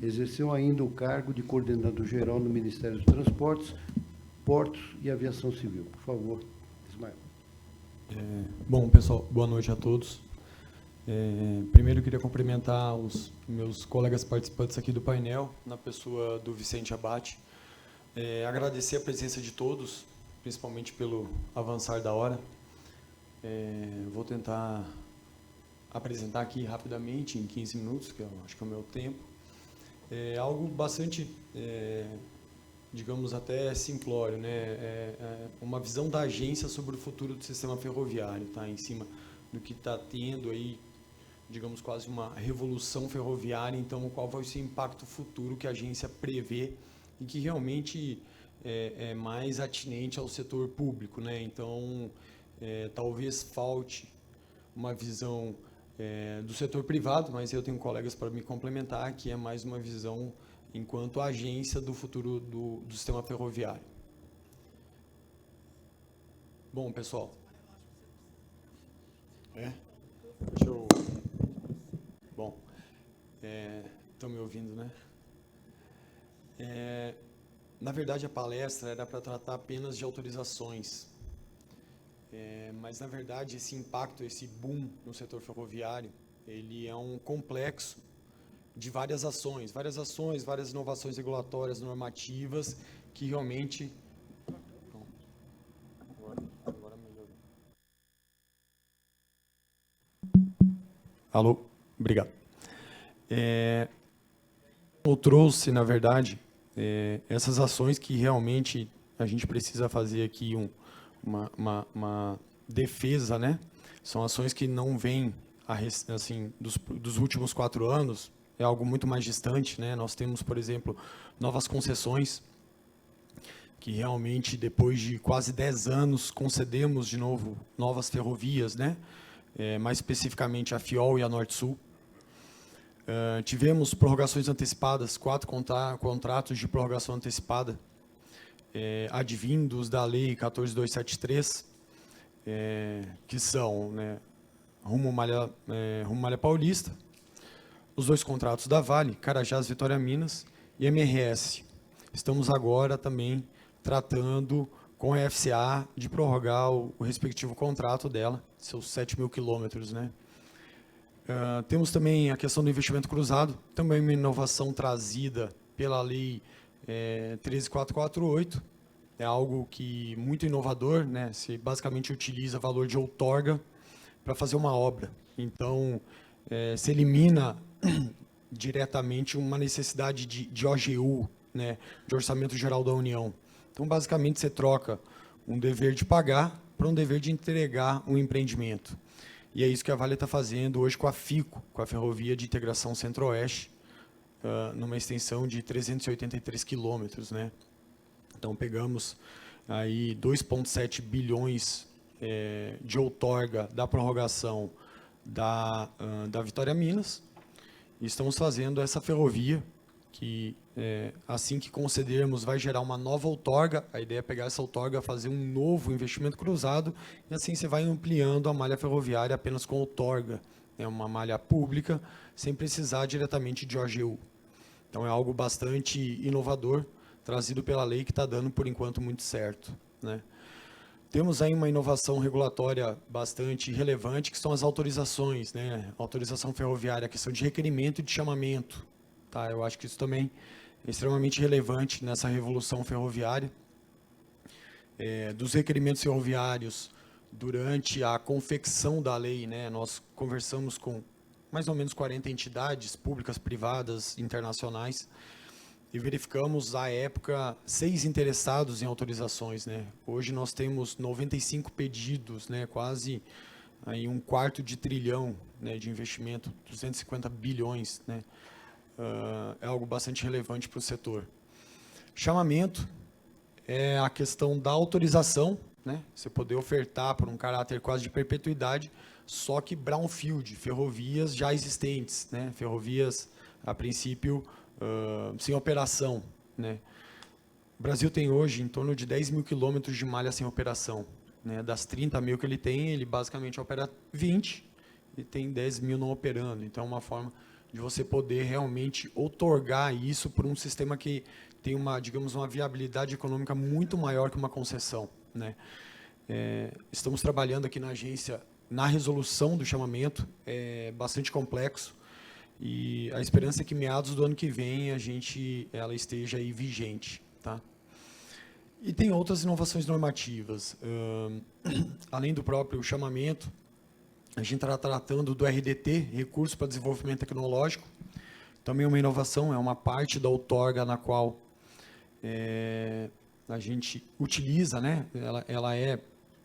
Exerceu ainda o cargo de coordenador-geral no Ministério dos Transportes, Portos e Aviação Civil. Por favor, Ismael. Bom, pessoal, boa noite a todos. Primeiro, eu queria cumprimentar os meus colegas participantes aqui do painel, na pessoa do Vicente Abate. Agradecer a presença de todos, principalmente pelo avançar da hora. Vou tentar apresentar aqui rapidamente, em 15 minutos, que eu acho que é o meu tempo. Algo bastante, digamos, até simplório, né? Uma visão da agência sobre o futuro do sistema ferroviário, tá? Em cima do que está tendo aí, digamos, quase uma revolução ferroviária. Então, qual vai ser o impacto futuro que a agência prevê e que realmente é mais atinente ao setor público, né? Então, talvez falte uma visão do setor privado, mas eu tenho colegas para me complementar, que é mais uma visão enquanto agência do futuro do sistema ferroviário. Bom, pessoal. Deixa eu... Bom, estão me ouvindo, né? Na verdade, a palestra era para tratar apenas de autorizações, mas, na verdade, esse impacto, esse boom no setor ferroviário, ele é um complexo de várias ações, várias inovações regulatórias, normativas, que realmente... Agora melhorou. Alô? Obrigado. Eu trouxe, na verdade, essas ações que realmente a gente precisa fazer aqui uma defesa, né? São ações que não vêm assim, dos últimos 4 anos, é algo muito mais distante, né? Nós temos, por exemplo, novas concessões, que realmente, depois de quase 10 anos, concedemos de novo novas ferrovias, né? Mais especificamente a FIOL e a Norte-Sul. Tivemos prorrogações antecipadas, 4 contratos de prorrogação antecipada, advindos da Lei 14273, que são, né, Rumo Malha Paulista, os 2 contratos da Vale, Carajás, Vitória Minas e MRS. Estamos agora também tratando com a FCA de prorrogar o respectivo contrato dela, seus 7.000 quilômetros, né? Temos também a questão do investimento cruzado, também uma inovação trazida pela Lei 13448, é algo que muito inovador, né? Se basicamente utiliza valor de outorga para fazer uma obra. Então, se elimina diretamente uma necessidade de OGU, né? De Orçamento Geral da União. Então, basicamente, você troca um dever de pagar para um dever de entregar um empreendimento. E é isso que a Vale está fazendo hoje com a FICO, com a Ferrovia de Integração Centro-Oeste, numa extensão de 383 quilômetros, né? Então, pegamos aí 2,7 bilhões de outorga da prorrogação da Vitória Minas, e estamos fazendo essa ferrovia que, assim que concedermos, vai gerar uma nova outorga. A ideia é pegar essa outorga, fazer um novo investimento cruzado, e assim você vai ampliando a malha ferroviária apenas com outorga. É uma malha pública, sem precisar diretamente de OGU. Então, é algo bastante inovador, trazido pela lei, que está dando, por enquanto, muito certo, né? Temos aí uma inovação regulatória bastante relevante, que são as autorizações, né? Autorização ferroviária, a questão de requerimento e de chamamento. Tá? Eu acho que isso também é extremamente relevante nessa revolução ferroviária. Dos requerimentos ferroviários, durante a confecção da lei, né, nós conversamos com mais ou menos 40 entidades públicas, privadas, internacionais, e verificamos, à época, 6 interessados em autorizações, né? Hoje nós temos 95 pedidos, né? Quase aí 1/4 de trilhão, né, de investimento, 250 bilhões, né? É algo bastante relevante para o setor. Chamamento é a questão da autorização, né? Você poder ofertar por um caráter quase de perpetuidade, só que brownfield, ferrovias já existentes, né? Ferrovias, a princípio, sem operação, né? O Brasil tem hoje em torno de 10 mil quilômetros de malha sem operação, né? Das 30 mil que ele tem, ele basicamente opera 20 e tem 10 mil não operando. Então, é uma forma de você poder realmente outorgar isso por um sistema que tem uma, digamos, uma viabilidade econômica muito maior que uma concessão, né? Estamos trabalhando aqui na agência na resolução do chamamento, é bastante complexo, e a esperança é que meados do ano que vem ela esteja aí vigente, tá? E tem outras inovações normativas. Além do próprio chamamento, a gente está tratando do RDT, Recurso para Desenvolvimento Tecnológico. Também uma inovação, é uma parte da outorga na qual a gente utiliza, né? Ela é,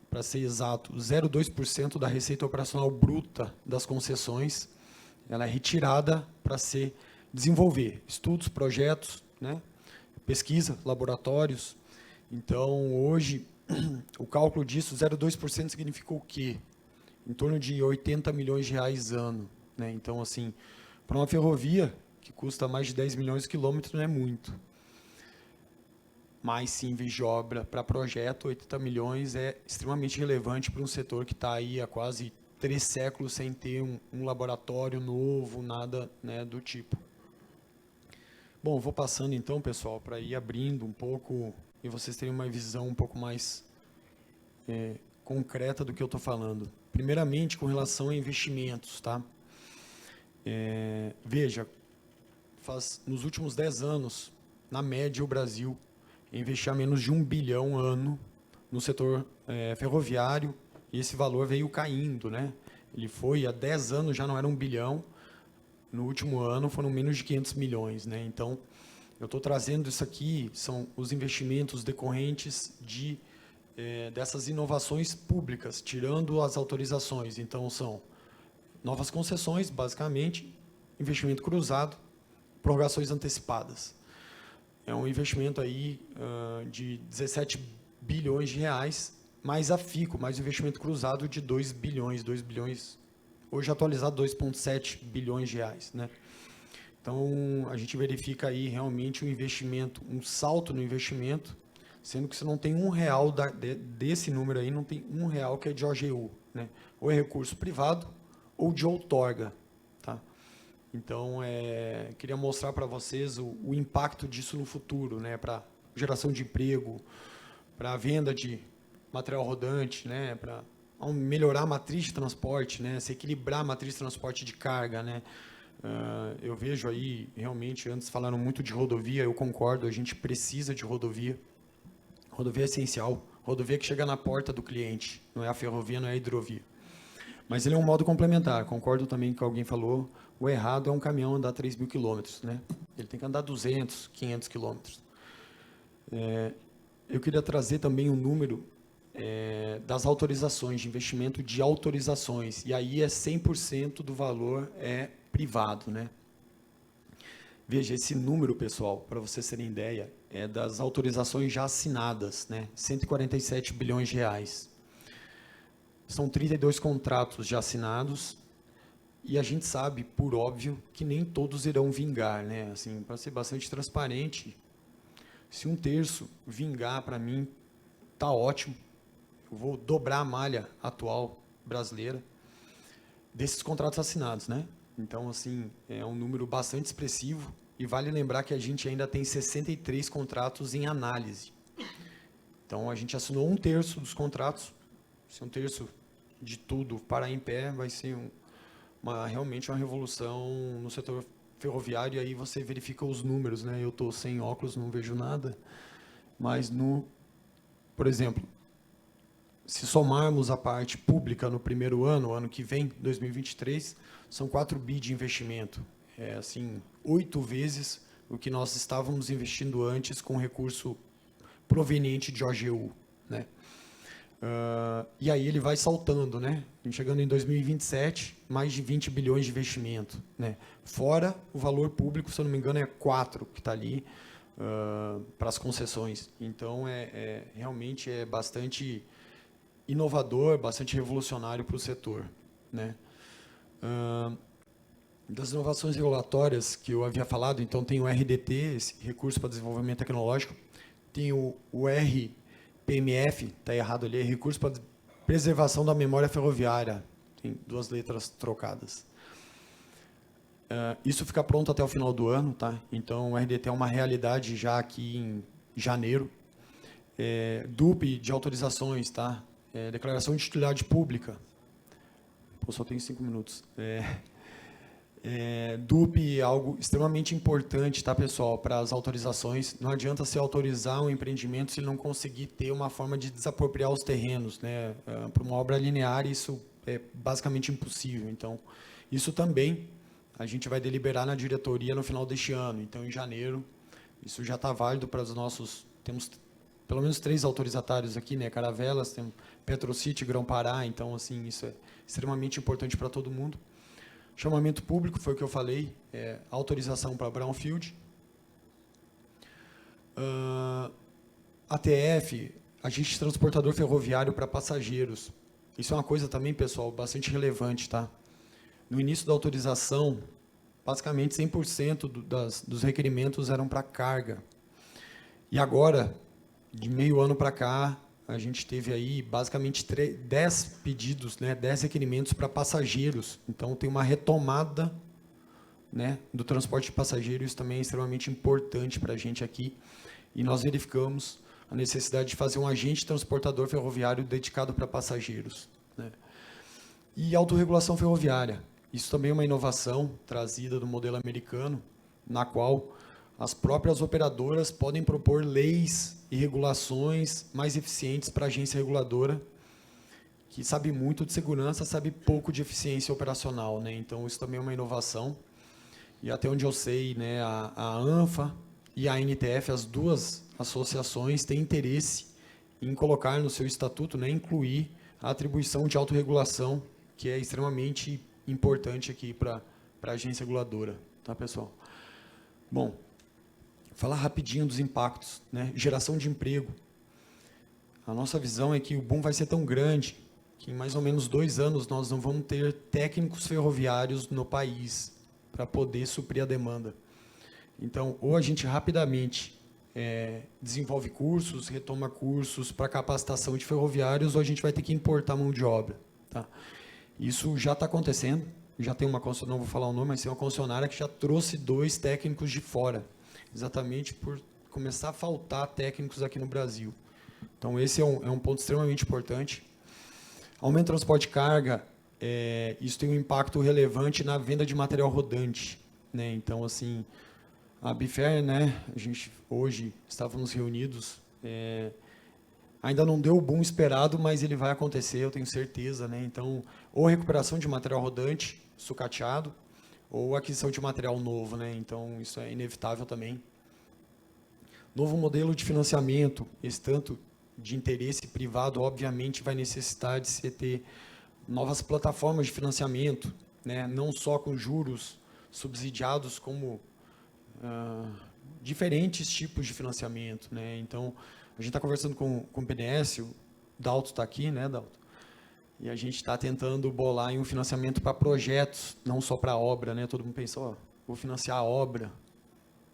para ser exato, 0,2% da receita operacional bruta das concessões. Ela é retirada para se desenvolver estudos, projetos, né? Pesquisa, laboratórios. Então, hoje, o cálculo disso, 0,2% significa o quê? Em torno de 80 milhões de reais ano, né? Então, assim, para uma ferrovia que custa mais de 10 milhões de quilômetros, não é muito. Mas, sim, em vez de obra para projeto, 80 milhões é extremamente relevante para um setor que está aí há quase 3 séculos sem ter um laboratório novo, nada, né, do tipo. Bom, vou passando então, pessoal, para ir abrindo um pouco e vocês terem uma visão um pouco mais concreta do que eu estou falando. Primeiramente, com relação a investimentos, tá? Veja, nos últimos 10 anos, na média, o Brasil investia menos de 1 bilhão ano no setor ferroviário, e esse valor veio caindo, né? Ele foi, há 10 anos já não era 1 bilhão, no último ano foram menos de 500 milhões, né? Então, eu estou trazendo isso aqui, são os investimentos decorrentes dessas inovações públicas, tirando as autorizações. Então, são novas concessões, basicamente, investimento cruzado, prorrogações antecipadas. É um investimento aí de 17 bilhões de reais, mais a FICO, mais investimento cruzado de 2 bilhões, hoje atualizado 2,7 bilhões de reais, né? Então, a gente verifica aí realmente um investimento, um salto no investimento, sendo que você não tem R$1 desse número aí, não tem R$1 que é de OGU, né? Ou é recurso privado ou de outorga, tá? Então, queria mostrar para vocês o impacto disso no futuro, né? Para geração de emprego, para a venda de material rodante, né? Para melhorar a matriz de transporte, né? Se equilibrar a matriz de transporte de carga, né? Eu vejo aí, realmente, antes falaram muito de rodovia, eu concordo, a gente precisa de rodovia. Rodovia é essencial, rodovia que chega na porta do cliente, não é a ferrovia, não é a hidrovia. Mas ele é um modo complementar, concordo também com o que alguém falou, o errado é um caminhão andar 3 mil quilômetros, né? Ele tem que andar 200, 500 quilômetros. Eu queria trazer também um número das autorizações, de investimento de autorizações, e aí 100% do valor é privado, né? Veja, esse número, pessoal, para vocês terem ideia, é das autorizações já assinadas, né? 147 bilhões de reais. São 32 contratos já assinados, e a gente sabe, por óbvio, que nem todos irão vingar, né? Assim, para ser bastante transparente, se 1/3 vingar, para mim, tá ótimo. Eu vou dobrar a malha atual brasileira desses contratos assinados, né? Então, assim, é um número bastante expressivo, e vale lembrar que a gente ainda tem 63 contratos em análise. Então, a gente assinou 1/3 dos contratos. Se 1/3 de tudo parar em pé, vai ser realmente uma revolução no setor ferroviário, e aí você verifica os números, né? Eu estou sem óculos, não vejo nada, mas, por exemplo, se somarmos a parte pública no primeiro ano que vem, 2023, são 4 bi de investimento. É assim, 8 vezes o que nós estávamos investindo antes com recurso proveniente de OGU, né? E aí ele vai saltando, né? Chegando em 2027, mais de 20 bilhões de investimento, né? Fora o valor público, se eu não me engano, é 4 que está ali para as concessões. Então, realmente é bastante inovador, bastante revolucionário para o setor, né? Das inovações regulatórias que eu havia falado, então tem o RDT, esse Recurso para Desenvolvimento Tecnológico, tem o RPMF, está errado ali, Recurso para Preservação da Memória Ferroviária, tem 2 letras trocadas. Isso fica pronto até o final do ano, tá? Então o RDT é uma realidade já aqui em janeiro. DUP de autorizações, tá? Declaração de utilidade pública. Pô, só tenho 5 minutos. DUP é algo extremamente importante, tá, pessoal, para as autorizações. Não adianta você autorizar um empreendimento se ele não conseguir ter uma forma de desapropriar os terrenos, né? Para uma obra linear, isso é basicamente impossível. Então, isso também a gente vai deliberar na diretoria no final deste ano. Então, em janeiro, isso já está válido para os nossos... Temos pelo menos 3 autorizatários aqui, né? Caravelas, tem Petrocity, Grão-Pará. Então, assim, isso é extremamente importante para todo mundo. Chamamento público, foi o que eu falei, autorização para Brownfield. ATF, agente transportador ferroviário para passageiros. Isso é uma coisa também, pessoal, bastante relevante, tá? No início da autorização, basicamente 100% dos requerimentos eram para carga. E agora, de meio ano para cá, a gente teve aí basicamente 10 pedidos, né, 10 requerimentos para passageiros. Então, tem uma retomada, né, do transporte de passageiros. Isso também é extremamente importante para a gente aqui. E nós verificamos a necessidade de fazer um agente transportador ferroviário dedicado para passageiros, né? E autorregulação ferroviária. Isso também é uma inovação trazida do modelo americano, na qual as próprias operadoras podem propor leis e regulações mais eficientes para a agência reguladora, que sabe muito de segurança, sabe pouco de eficiência operacional, né? Então, isso também é uma inovação. E até onde eu sei, né, a ANFA e a ANTF, as 2 associações, têm interesse em colocar no seu estatuto, né, incluir a atribuição de autorregulação, que é extremamente importante aqui para a agência reguladora, tá, pessoal? Bom, falar rapidinho dos impactos, né? Geração de emprego. A nossa visão é que o boom vai ser tão grande que em mais ou menos 2 anos nós não vamos ter técnicos ferroviários no país para poder suprir a demanda. Então, ou a gente rapidamente desenvolve cursos, retoma cursos para capacitação de ferroviários, ou a gente vai ter que importar mão de obra, tá? Isso já está acontecendo, já tem uma concessionária, não vou falar o nome, mas tem uma concessionária que já trouxe 2 técnicos de fora, exatamente por começar a faltar técnicos aqui no Brasil. Então, esse é um ponto extremamente importante. Aumento do transporte de carga, isso tem um impacto relevante na venda de material rodante, né? Então, assim, a Bifer, né, a gente hoje estávamos reunidos, ainda não deu o boom esperado, mas ele vai acontecer, eu tenho certeza, né? Então, ou recuperação de material rodante, sucateado, ou aquisição de material novo, né? Então, isso é inevitável também. Novo modelo de financiamento, esse tanto de interesse privado, obviamente, vai necessitar de se ter novas plataformas de financiamento, né? Não só com juros subsidiados, como diferentes tipos de financiamento, né? Então, a gente está conversando com o PNS, o Dalto está aqui, né, Dalto? E a gente está tentando bolar em um financiamento para projetos, não só para obra, né? Todo mundo pensa, ó, vou financiar a obra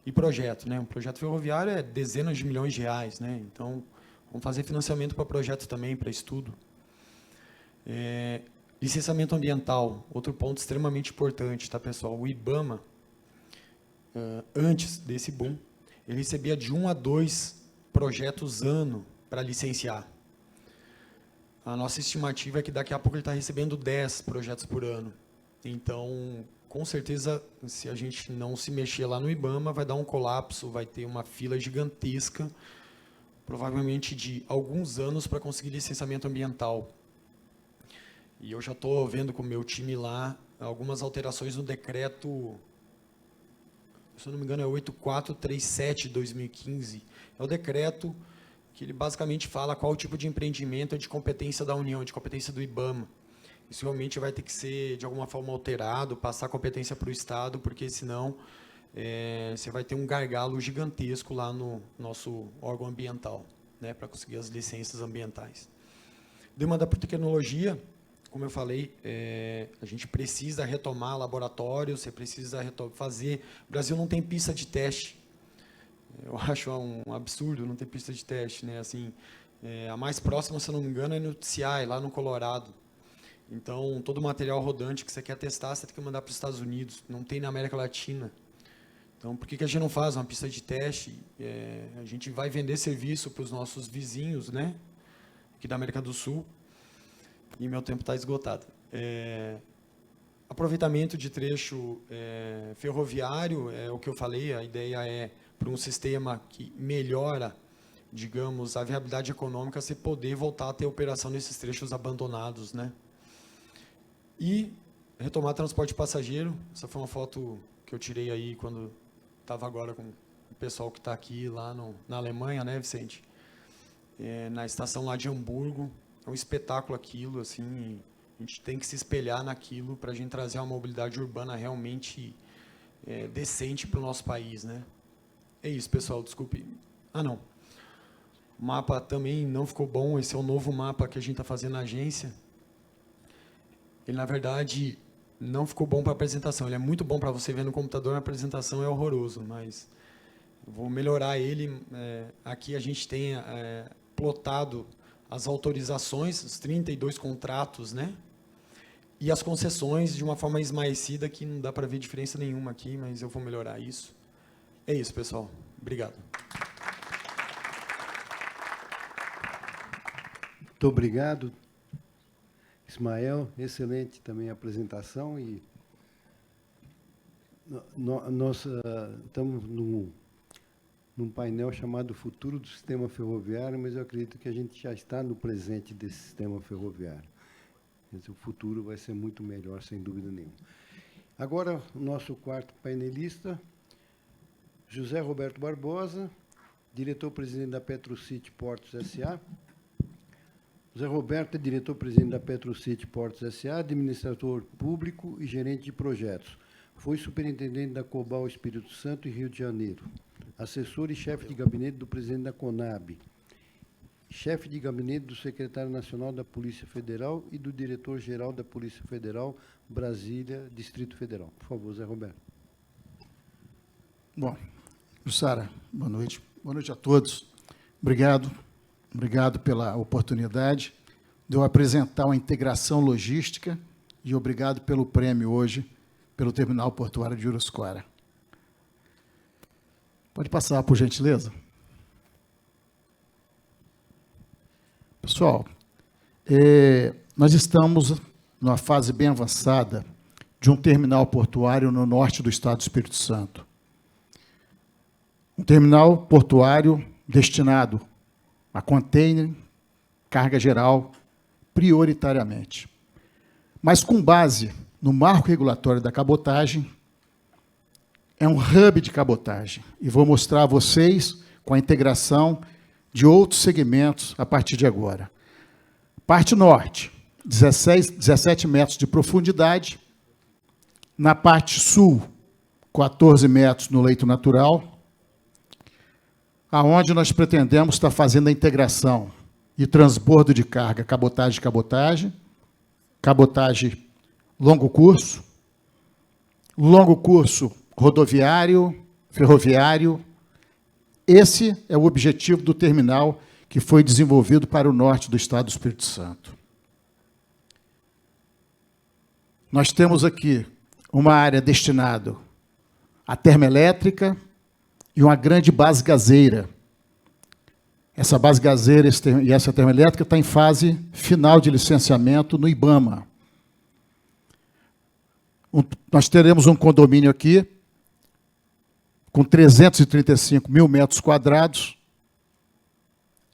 e projeto, né? Um projeto ferroviário é dezenas de milhões de reais, né? Então, vamos fazer financiamento para projeto também, para estudo. Licenciamento ambiental, outro ponto extremamente importante, tá, pessoal? O IBAMA, antes desse boom, ele recebia de 1 a 2 projetos ano para licenciar. A nossa estimativa é que daqui a pouco ele está recebendo 10 projetos por ano. Então, com certeza, se a gente não se mexer lá no IBAMA, vai dar um colapso, vai ter uma fila gigantesca, provavelmente de alguns anos, para conseguir licenciamento ambiental. E eu já estou vendo com o meu time lá algumas alterações no decreto, se eu não me engano, é 8437 de 2015. É o decreto que ele basicamente fala qual tipo de empreendimento é de competência da União, de competência do IBAMA. Isso realmente vai ter que ser, de alguma forma, alterado, passar a competência para o Estado, porque, senão, você vai ter um gargalo gigantesco lá no nosso órgão ambiental, né, para conseguir as licenças ambientais. Demanda por tecnologia, como eu falei, a gente precisa retomar laboratórios, você precisa fazer... O Brasil não tem pista de teste. Eu acho um absurdo não ter pista de teste, né? Assim, a mais próxima, se eu não me engano, é no TCI, lá no Colorado. Então, todo o material rodante que você quer testar, você tem que mandar para os Estados Unidos. Não tem na América Latina. Então, por que a gente não faz uma pista de teste? A gente vai vender serviço para os nossos vizinhos, né? Aqui da América do Sul. E meu tempo está esgotado. Aproveitamento de trecho ferroviário, é o que eu falei, a ideia é para um sistema que melhora, digamos, a viabilidade econômica, você poder voltar a ter operação nesses trechos abandonados, né? E retomar transporte passageiro. Essa foi uma foto que eu tirei aí quando estava agora com o pessoal que está aqui lá na Alemanha, né, Vicente? Na estação lá de Hamburgo. É um espetáculo aquilo, assim, a gente tem que se espelhar naquilo para a gente trazer uma mobilidade urbana realmente decente para o nosso país, né? É isso, pessoal, desculpe. Ah, não. O mapa também não ficou bom, esse é o novo mapa que a gente está fazendo na agência. Ele, na verdade, não ficou bom para a apresentação, ele é muito bom para você ver no computador, na apresentação é horroroso, mas eu vou melhorar ele. Aqui a gente tem plotado as autorizações, os 32 contratos, né? E as concessões de uma forma esmaecida, que não dá para ver diferença nenhuma aqui, mas eu vou melhorar isso. É isso, pessoal. Obrigado. Muito obrigado, Ismael. Excelente também a apresentação. E nós estamos num painel chamado Futuro do Sistema Ferroviário, mas eu acredito que a gente já está no presente desse sistema ferroviário. O futuro vai ser muito melhor, sem dúvida nenhuma. Agora, o nosso quarto painelista, José Roberto Barbosa, diretor-presidente da PetroCity Portos S.A. José Roberto é diretor-presidente da PetroCity Portos S.A., administrador público e gerente de projetos. Foi superintendente da Cobal Espírito Santo e Rio de Janeiro. Assessor e chefe de gabinete do presidente da CONAB. Chefe de gabinete do secretário nacional da Polícia Federal e do diretor-geral da Polícia Federal, Brasília, Distrito Federal. Por favor, Zé Roberto. Bom, Jussara, boa noite. Boa noite a todos. Obrigado pela oportunidade de eu apresentar uma integração logística e obrigado pelo prêmio hoje, pelo Terminal Portuário de Jurusquara. Pode passar, por gentileza. Pessoal, nós estamos numa fase bem avançada de um terminal portuário no norte do estado do Espírito Santo. Um terminal portuário destinado a container, carga geral, prioritariamente. Mas com base no marco regulatório da cabotagem, é um hub de cabotagem. E vou mostrar a vocês com a integração de outros segmentos a partir de agora. Parte norte, 17 metros de profundidade. Na parte sul, 14 metros no leito natural, aonde nós pretendemos estar fazendo a integração e transbordo de carga, cabotagem longo curso rodoviário, ferroviário. Esse é o objetivo do terminal que foi desenvolvido para o norte do estado do Espírito Santo. Nós temos aqui uma área destinada à termoelétrica e uma grande base gaseira. Essa base gaseira e essa termoelétrica está em fase final de licenciamento no IBAMA. Nós teremos um condomínio aqui com 335 mil metros quadrados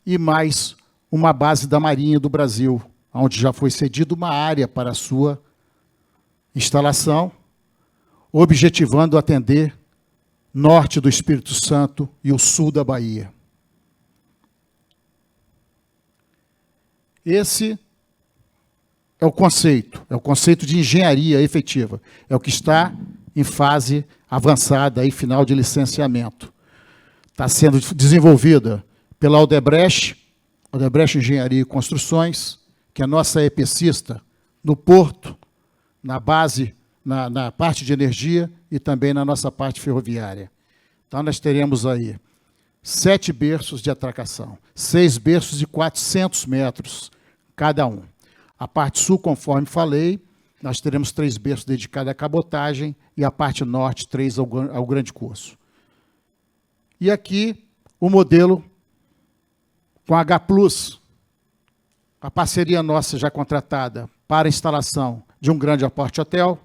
e mais uma base da Marinha do Brasil, onde já foi cedida uma área para a sua instalação, objetivando atender norte do Espírito Santo e o sul da Bahia. Esse é o conceito de engenharia efetiva, é o que está em fase avançada e final de licenciamento. Está sendo desenvolvida pela Odebrecht Engenharia e Construções, que é a nossa EPCista no porto, na base, na parte de energia e também na nossa parte ferroviária. Então, nós teremos aí 7 berços de atracação, 6 berços de 400 metros cada um. A parte sul, conforme falei, nós teremos 3 berços dedicados à cabotagem e a parte norte, 3 ao grande curso. E aqui, o modelo com a H+, a parceria nossa já contratada para a instalação de um grande aporte hotel,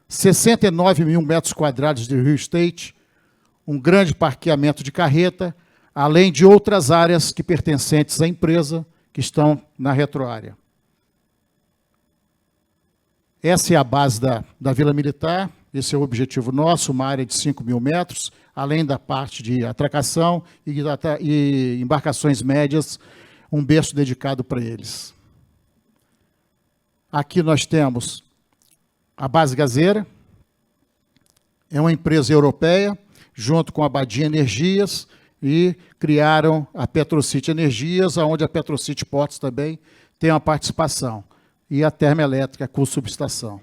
69 mil metros quadrados de real estate, um grande parqueamento de carreta, além de outras áreas que pertencentes à empresa que estão na retroárea. Essa é a base da Vila Militar, esse é o objetivo nosso, uma área de 5 mil metros, além da parte de atracação e embarcações médias, um berço dedicado para eles. Aqui nós temos a base gaseira, é uma empresa europeia, junto com a Badia Energias, e criaram a Petrocity Energias, onde a Petrocity Portos também tem uma participação, e a termoelétrica com subestação.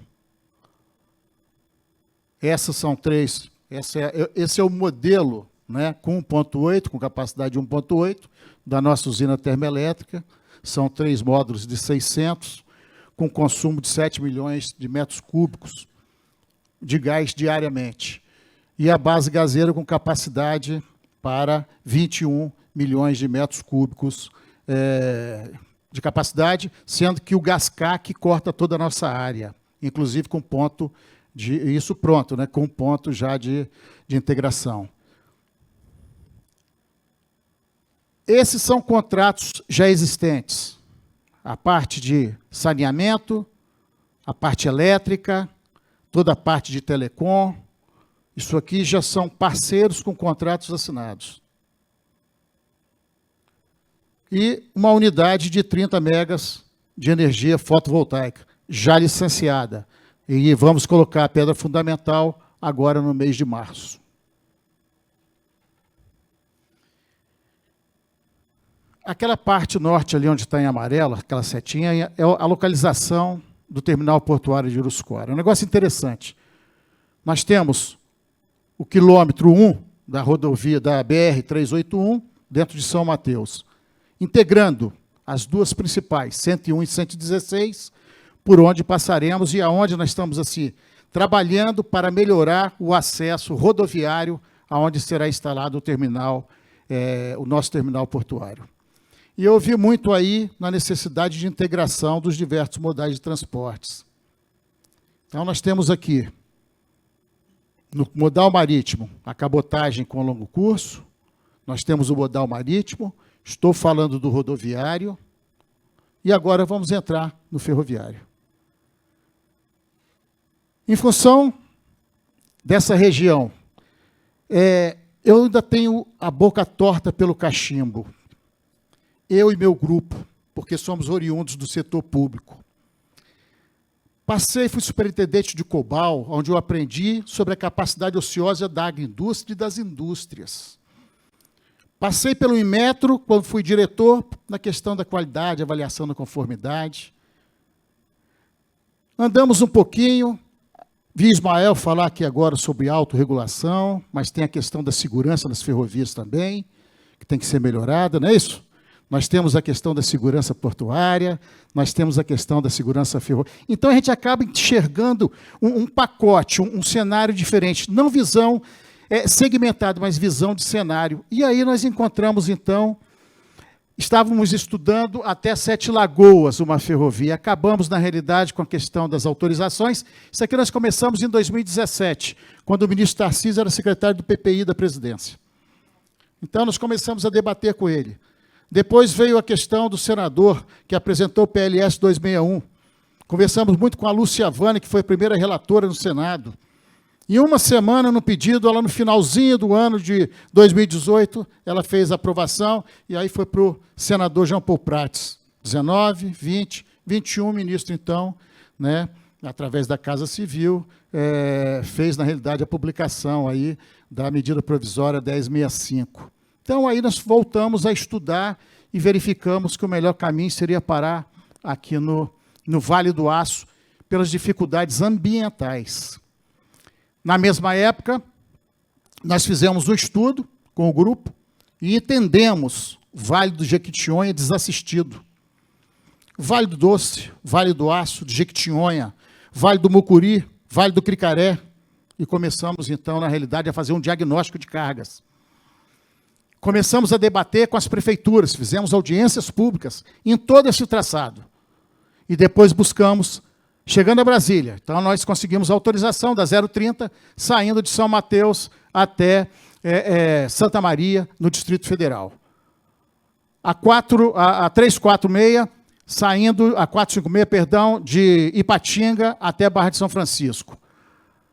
Essas são 3, esse é o modelo, né, com 1.8, com capacidade de 1.8, da nossa usina termoelétrica, são 3 módulos de 600, com consumo de 7 milhões de metros cúbicos de gás diariamente. E a base gaseira com capacidade para 21 milhões de metros cúbicos de capacidade, sendo que o Gascac corta toda a nossa área, inclusive com ponto de isso pronto, né, com ponto já de integração. Esses são contratos já existentes. A parte de saneamento, a parte elétrica, toda a parte de telecom, isso aqui já são parceiros com contratos assinados. E uma unidade de 30 megas de energia fotovoltaica, já licenciada. E vamos colocar a pedra fundamental agora no mês de março. Aquela parte norte ali onde está em amarelo, aquela setinha, é a localização do terminal portuário de Uruçuara. É um negócio interessante. Nós temos o quilômetro 1 da rodovia da BR-381, dentro de São Mateus, integrando as duas principais, 101 e 116, por onde passaremos e aonde nós estamos assim, trabalhando para melhorar o acesso rodoviário aonde será instalado o terminal, o nosso terminal portuário. E eu ouvi muito aí na necessidade de integração dos diversos modais de transportes. Então, nós temos aqui, no modal marítimo, a cabotagem com longo curso, nós temos o modal marítimo, estou falando do rodoviário, e agora vamos entrar no ferroviário. Em função dessa região, eu ainda tenho a boca torta pelo cachimbo, eu e meu grupo, porque somos oriundos do setor público. Fui superintendente de Cobal, onde eu aprendi sobre a capacidade ociosa da agroindústria e das indústrias. Passei pelo Inmetro, quando fui diretor, na questão da qualidade, avaliação da conformidade. Andamos um pouquinho, vi Ismael falar aqui agora sobre autorregulação, mas tem a questão da segurança nas ferrovias também, que tem que ser melhorada, não é isso? Nós temos a questão da segurança portuária, nós temos a questão da segurança ferroviária. Então, a gente acaba enxergando um pacote, um cenário diferente, não visão segmentada, mas visão de cenário. E aí nós encontramos, então, estávamos estudando até Sete Lagoas, uma ferrovia. Acabamos, na realidade, com a questão das autorizações. Isso aqui nós começamos em 2017, quando o ministro Tarcísio era secretário do PPI da presidência. Então, nós começamos a debater com ele. Depois veio a questão do senador, que apresentou o PLS 261. Conversamos muito com a Lúcia Vane, que foi a primeira relatora no Senado. Em uma semana, no pedido, ela no finalzinho do ano de 2018, ela fez a aprovação, e aí foi para o senador Jean Paul Prats. 19, 20, 21, o ministro, então, né, através da Casa Civil, fez, na realidade, a publicação aí da medida provisória 1065. Então, aí nós voltamos a estudar e verificamos que o melhor caminho seria parar aqui no Vale do Aço, pelas dificuldades ambientais. Na mesma época, nós fizemos um estudo com o grupo e entendemos o Vale do Jequitinhonha desassistido. Vale do Doce, Vale do Aço, de Jequitinhonha, Vale do Mucuri, Vale do Cricaré, e começamos, então, na realidade, a fazer um diagnóstico de cargas. Começamos a debater com as prefeituras, fizemos audiências públicas em todo esse traçado. E depois buscamos, chegando a Brasília. Então, nós conseguimos a autorização da 030, saindo de São Mateus até Santa Maria, no Distrito Federal. A 346, saindo, a 456, perdão, de Ipatinga até Barra de São Francisco.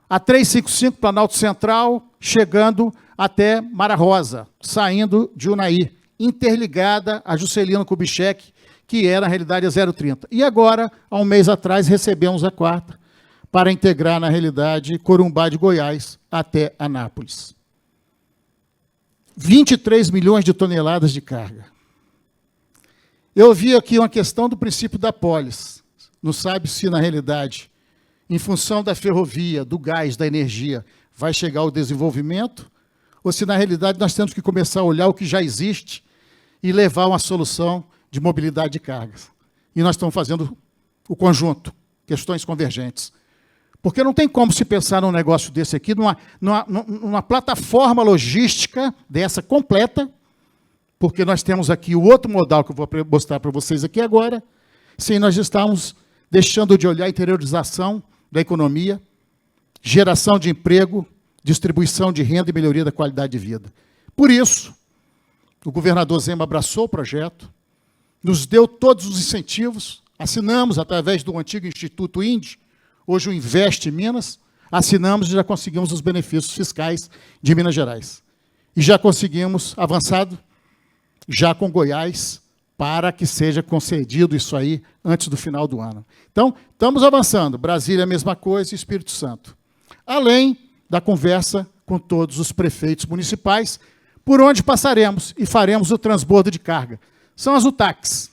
A 355, Planalto Central, chegando até Mara Rosa, saindo de Unai, interligada a Juscelino Kubitschek, que era, na realidade, a 030. E agora, há um mês atrás, recebemos a 4, para integrar, na realidade, Corumbá de Goiás até Anápolis. 23 milhões de toneladas de carga. Eu vi aqui uma questão do princípio da polis. Não sabe se, na realidade, em função da ferrovia, do gás, da energia, vai chegar o desenvolvimento, ou se, na realidade, nós temos que começar a olhar o que já existe e levar uma solução de mobilidade de cargas. E nós estamos fazendo o conjunto, questões convergentes. Porque não tem como se pensar num negócio desse aqui, numa plataforma logística dessa completa, porque nós temos aqui o outro modal que eu vou mostrar para vocês aqui agora, sem nós estamos deixando de olhar a interiorização da economia, geração de emprego, distribuição de renda e melhoria da qualidade de vida. Por isso, o governador Zema abraçou o projeto, nos deu todos os incentivos, assinamos através do antigo Instituto INDE, hoje o Investe Minas, assinamos e já conseguimos os benefícios fiscais de Minas Gerais. E já conseguimos, avançado, já com Goiás, para que seja concedido isso aí antes do final do ano. Então, estamos avançando. Brasília é a mesma coisa e Espírito Santo. Além da conversa com todos os prefeitos municipais, por onde passaremos e faremos o transbordo de carga. São as UTACs.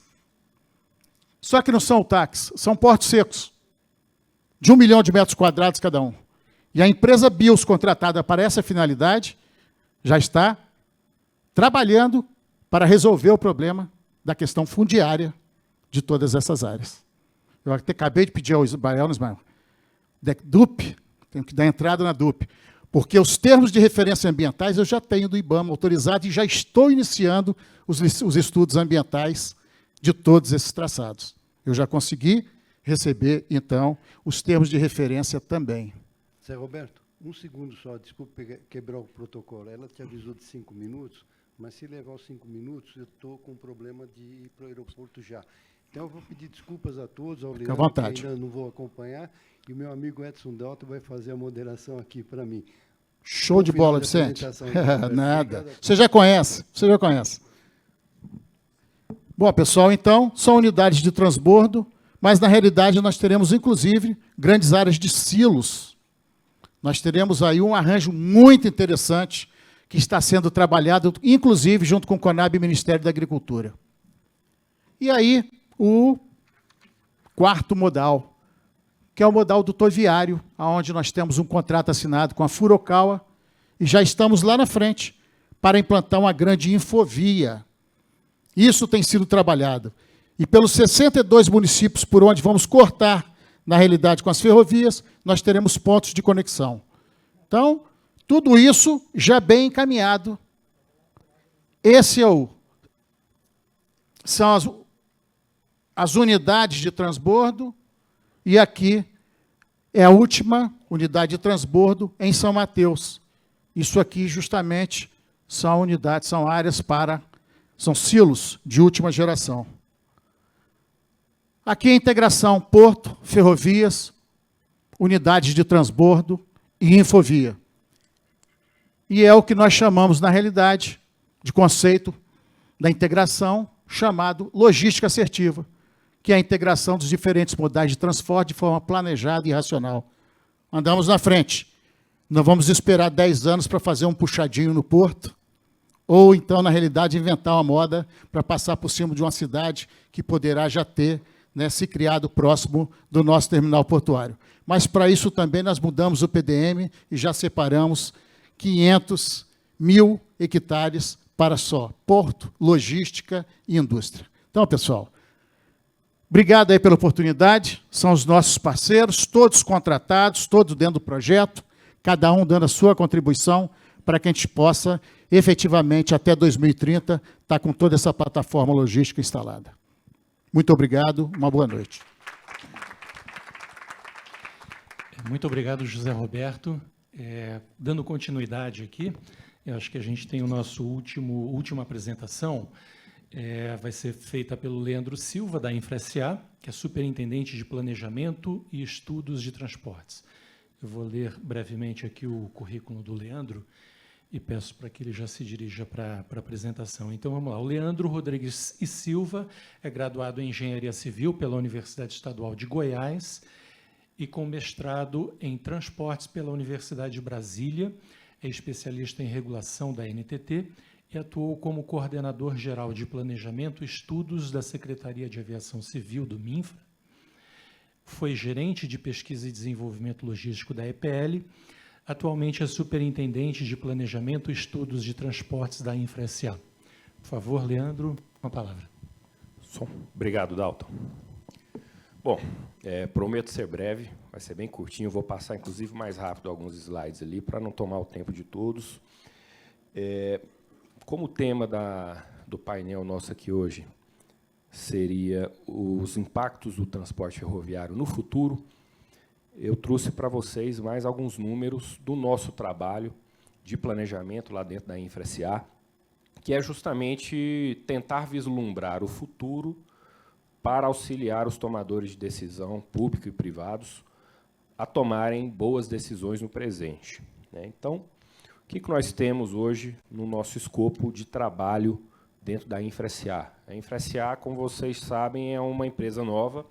Só que não são UTACs, são portos secos, de 1 milhão de metros quadrados cada um. E a empresa BIOS, contratada para essa finalidade, já está trabalhando para resolver o problema da questão fundiária de todas essas áreas. Eu até acabei de pedir ao Ismael, DUP, tenho que dar entrada na DUP, porque os termos de referência ambientais eu já tenho do IBAMA autorizado e já estou iniciando os estudos ambientais de todos esses traçados. Eu já consegui receber, então, os termos de referência também. Zé Roberto, um segundo só, desculpe quebrar o protocolo. Ela te avisou de 5 minutos, mas se levar os 5 minutos, eu estou com problema de ir para o aeroporto já. Então, eu vou pedir desculpas a todos, ao Leandro, que ainda não vou acompanhar, e o meu amigo Edson Dalton vai fazer a moderação aqui para mim. Show de bola, Vicente. Nada. Você já conhece, você já conhece. Bom, pessoal, então, são unidades de transbordo mas, na realidade, nós teremos, inclusive, grandes áreas de silos. Nós teremos aí um arranjo muito interessante que está sendo trabalhado, inclusive, junto com o CONAB e o Ministério da Agricultura. E aí, o quarto modal, que é o modal dutoviário, onde nós temos um contrato assinado com a Furokawa e já estamos lá na frente para implantar uma grande infovia. Isso tem sido trabalhado. E pelos 62 municípios por onde vamos cortar, na realidade, com as ferrovias, nós teremos pontos de conexão. Então, tudo isso já bem encaminhado. Esse são as unidades de transbordo, e aqui é a última unidade de transbordo em São Mateus. Isso aqui, justamente, são unidades, são áreas são silos de última geração. Aqui a integração porto, ferrovias, unidades de transbordo e infovia. E é o que nós chamamos, na realidade, de conceito da integração, chamado logística assertiva, que é a integração dos diferentes modais de transporte de forma planejada e racional. Andamos na frente. Não vamos esperar 10 anos para fazer um puxadinho no porto, ou então, na realidade, inventar uma moda para passar por cima de uma cidade que poderá já ter, né, se criado próximo do nosso terminal portuário. Mas, para isso, também nós mudamos o PDM e já separamos 500.000 hectares para só porto, logística e indústria. Então, pessoal, obrigado aí pela oportunidade. São os nossos parceiros, todos contratados, todos dentro do projeto, cada um dando a sua contribuição para que a gente possa, efetivamente, até 2030, estar com toda essa plataforma logística instalada. Muito obrigado, uma boa noite. Muito obrigado, José Roberto. Dando continuidade aqui, eu acho que a gente tem o nosso última apresentação, vai ser feita pelo Leandro Silva, da InfraSA, que é Superintendente de Planejamento e Estudos de Transportes. Eu vou ler brevemente aqui o currículo do Leandro e peço para que ele já se dirija para a apresentação. Então, vamos lá. O Leandro Rodrigues e Silva é graduado em Engenharia Civil pela Universidade Estadual de Goiás e com mestrado em Transportes pela Universidade de Brasília, é especialista em regulação da NTT e atuou como coordenador geral de Planejamento e Estudos da Secretaria de Aviação Civil do MINFRA, foi gerente de Pesquisa e Desenvolvimento Logístico da EPL, atualmente é superintendente de Planejamento e Estudos de Transportes da InfraSA. Por favor, Leandro, com a palavra. Obrigado, Dalton. Bom, prometo ser breve, vai ser bem curtinho, vou passar, inclusive, mais rápido alguns slides ali, para não tomar o tempo de todos. Como o tema do painel nosso aqui hoje seria os impactos do transporte ferroviário no futuro, eu trouxe para vocês mais alguns números do nosso trabalho de planejamento lá dentro da InfraSA, que é justamente tentar vislumbrar o futuro para auxiliar os tomadores de decisão, públicos e privados, a tomarem boas decisões no presente. Então, o que nós temos hoje no nosso escopo de trabalho dentro da InfraSA? A InfraSA, como vocês sabem, é uma empresa nova.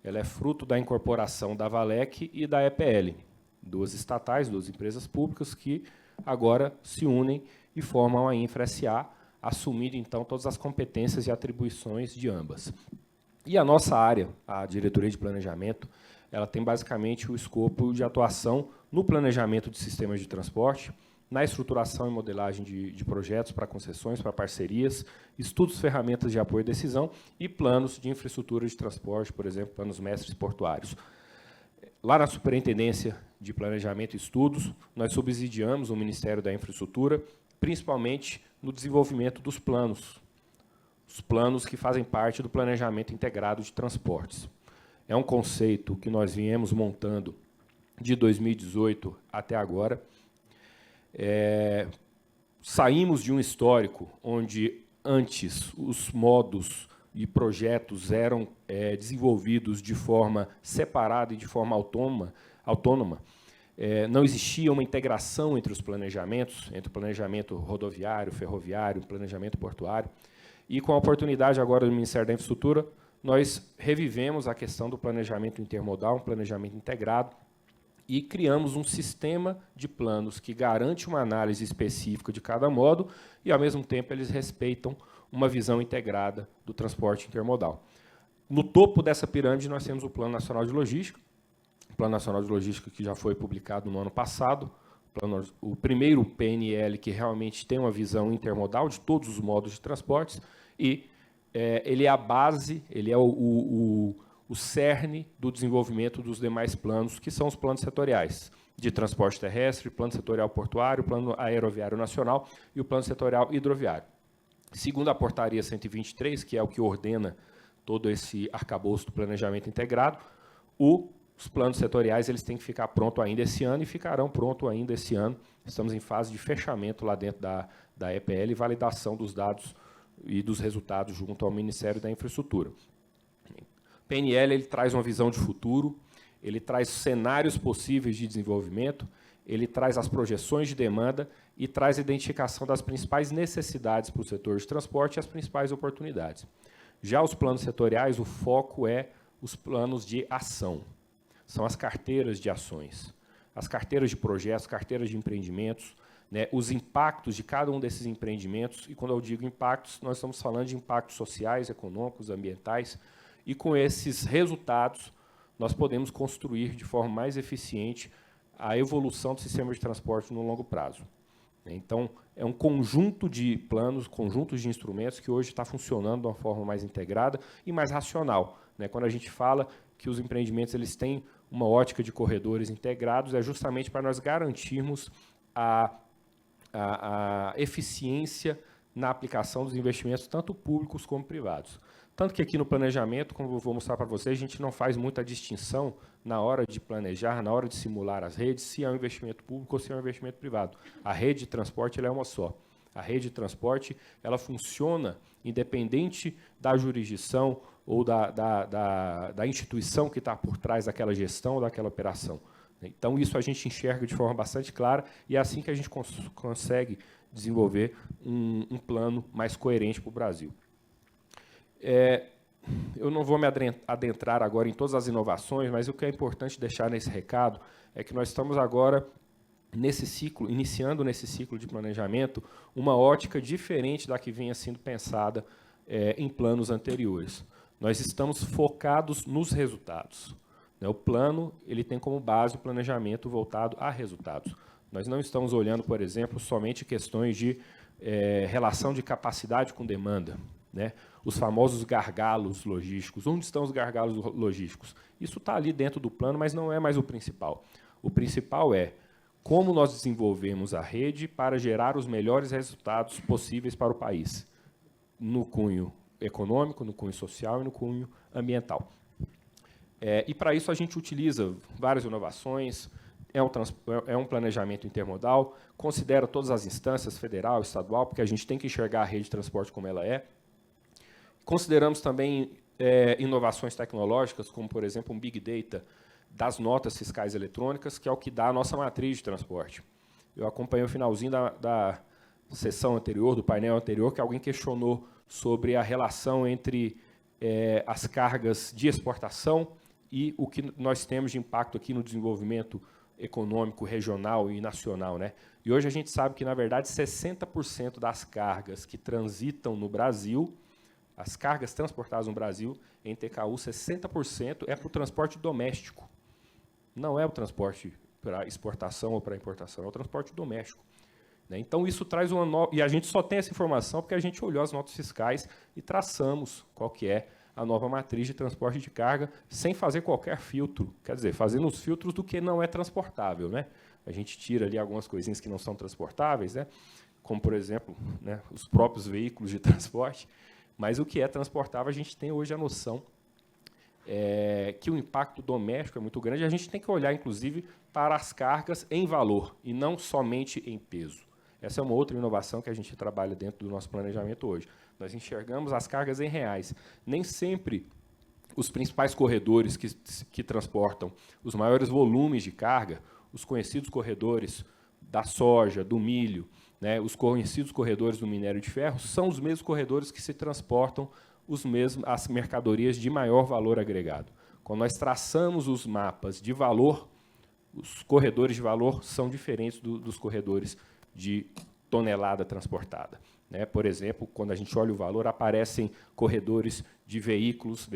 Ela é fruto da incorporação da Valec e da EPL, duas estatais, duas empresas públicas que agora se unem e formam a InfraSA, assumindo, então, todas as competências e atribuições de ambas. E a nossa área, a Diretoria de Planejamento, ela tem basicamente o escopo de atuação no planejamento de sistemas de transporte, na estruturação e modelagem de projetos para concessões, para parcerias, estudos, ferramentas de apoio à decisão e planos de infraestrutura de transporte, por exemplo, planos mestres portuários. Lá na Superintendência de Planejamento e Estudos, nós subsidiamos o Ministério da Infraestrutura, principalmente no desenvolvimento dos planos, os planos que fazem parte do planejamento integrado de transportes. É um conceito que nós viemos montando de 2018 até agora. Saímos de um histórico onde, antes, os modos e projetos eram desenvolvidos de forma separada e de forma autônoma. Não existia uma integração entre os planejamentos, entre o planejamento rodoviário, ferroviário, planejamento portuário. E, com a oportunidade agora do Ministério da Infraestrutura, nós revivemos a questão do planejamento intermodal, um planejamento integrado, e criamos um sistema de planos que garante uma análise específica de cada modo e, ao mesmo tempo, eles respeitam uma visão integrada do transporte intermodal. No topo dessa pirâmide, nós temos o Plano Nacional de Logística, o Plano Nacional de Logística que já foi publicado no ano passado, o primeiro PNL que realmente tem uma visão intermodal de todos os modos de transportes, e ele é a base, ele é o cerne do desenvolvimento dos demais planos, que são os planos setoriais de transporte terrestre, plano setorial portuário, plano aeroviário nacional e o plano setorial hidroviário. Segundo a portaria 123, que é o que ordena todo esse arcabouço do planejamento integrado, os planos setoriais eles têm que ficar prontos ainda esse ano e ficarão prontos ainda esse ano. Estamos em fase de fechamento lá dentro da EPL e validação dos dados e dos resultados junto ao Ministério da Infraestrutura. O PNL ele traz uma visão de futuro, ele traz cenários possíveis de desenvolvimento, ele traz as projeções de demanda e traz a identificação das principais necessidades para o setor de transporte e as principais oportunidades. Já os planos setoriais, o foco é os planos de ação. São as carteiras de ações, as carteiras de projetos, carteiras de empreendimentos, né, os impactos de cada um desses empreendimentos. E quando eu digo impactos, nós estamos falando de impactos sociais, econômicos, ambientais. E com esses resultados, nós podemos construir de forma mais eficiente a evolução do sistema de transporte no longo prazo. Então, é um conjunto de planos, conjuntos de instrumentos que hoje está funcionando de uma forma mais integrada e mais racional. Quando a gente fala que os empreendimentos eles têm uma ótica de corredores integrados, é justamente para nós garantirmos a eficiência na aplicação dos investimentos, tanto públicos como privados. Tanto que aqui no planejamento, como eu vou mostrar para vocês, a gente não faz muita distinção na hora de planejar, na hora de simular as redes, se é um investimento público ou se é um investimento privado. A rede de transporte ela é uma só. A rede de transporte ela funciona independente da jurisdição ou da instituição que está por trás daquela gestão ou daquela operação. Então, isso a gente enxerga de forma bastante clara e é assim que a gente consegue desenvolver um plano mais coerente para o Brasil. Eu não vou me adentrar agora em todas as inovações, mas o que é importante deixar nesse recado é que nós estamos agora, iniciando nesse ciclo de planejamento, uma ótica diferente da que vinha sendo pensada em planos anteriores. Nós estamos focados nos resultados. O plano ele tem como base o planejamento voltado a resultados. Nós não estamos olhando, por exemplo, somente questões de relação de capacidade com demanda, os famosos gargalos logísticos. Onde estão os gargalos logísticos? Isso está ali dentro do plano, mas não é mais o principal. O principal é como nós desenvolvemos a rede para gerar os melhores resultados possíveis para o país, no cunho econômico, no cunho social e no cunho ambiental. E, para isso, a gente utiliza várias inovações, é um planejamento intermodal, considera todas as instâncias, federal, estadual, porque a gente tem que enxergar a rede de transporte como ela é. Consideramos também inovações tecnológicas, como, por exemplo, um Big Data das notas fiscais eletrônicas, que é o que dá a nossa matriz de transporte. Eu acompanhei o finalzinho da sessão anterior, do painel anterior, que alguém questionou sobre a relação entre as cargas de exportação e o que nós temos de impacto aqui no desenvolvimento econômico, regional e nacional. E hoje a gente sabe que, na verdade, 60% das cargas que transitam no Brasil, as cargas transportadas no Brasil, em TKU, 60% é para o transporte doméstico. Não é o transporte para exportação ou para importação, é o transporte doméstico. Então, isso traz uma nova... E a gente só tem essa informação porque a gente olhou as notas fiscais e traçamos qual que é a nova matriz de transporte de carga, sem fazer qualquer filtro. Quer dizer, fazendo os filtros do que não é transportável. A gente tira ali algumas coisinhas que não são transportáveis, como, por exemplo, os próprios veículos de transporte. Mas o que é transportável, a gente tem hoje a noção que o impacto doméstico é muito grande. A gente tem que olhar, inclusive, para as cargas em valor e não somente em peso. Essa é uma outra inovação que a gente trabalha dentro do nosso planejamento hoje. Nós enxergamos as cargas em reais. Nem sempre os principais corredores que transportam os maiores volumes de carga, os conhecidos corredores da soja, do milho, né, os conhecidos corredores do minério de ferro, são os mesmos corredores que se transportam as mercadorias de maior valor agregado. Quando nós traçamos os mapas de valor, os corredores de valor são diferentes dos corredores de tonelada transportada, né? Por exemplo, quando a gente olha o valor, aparecem corredores de veículos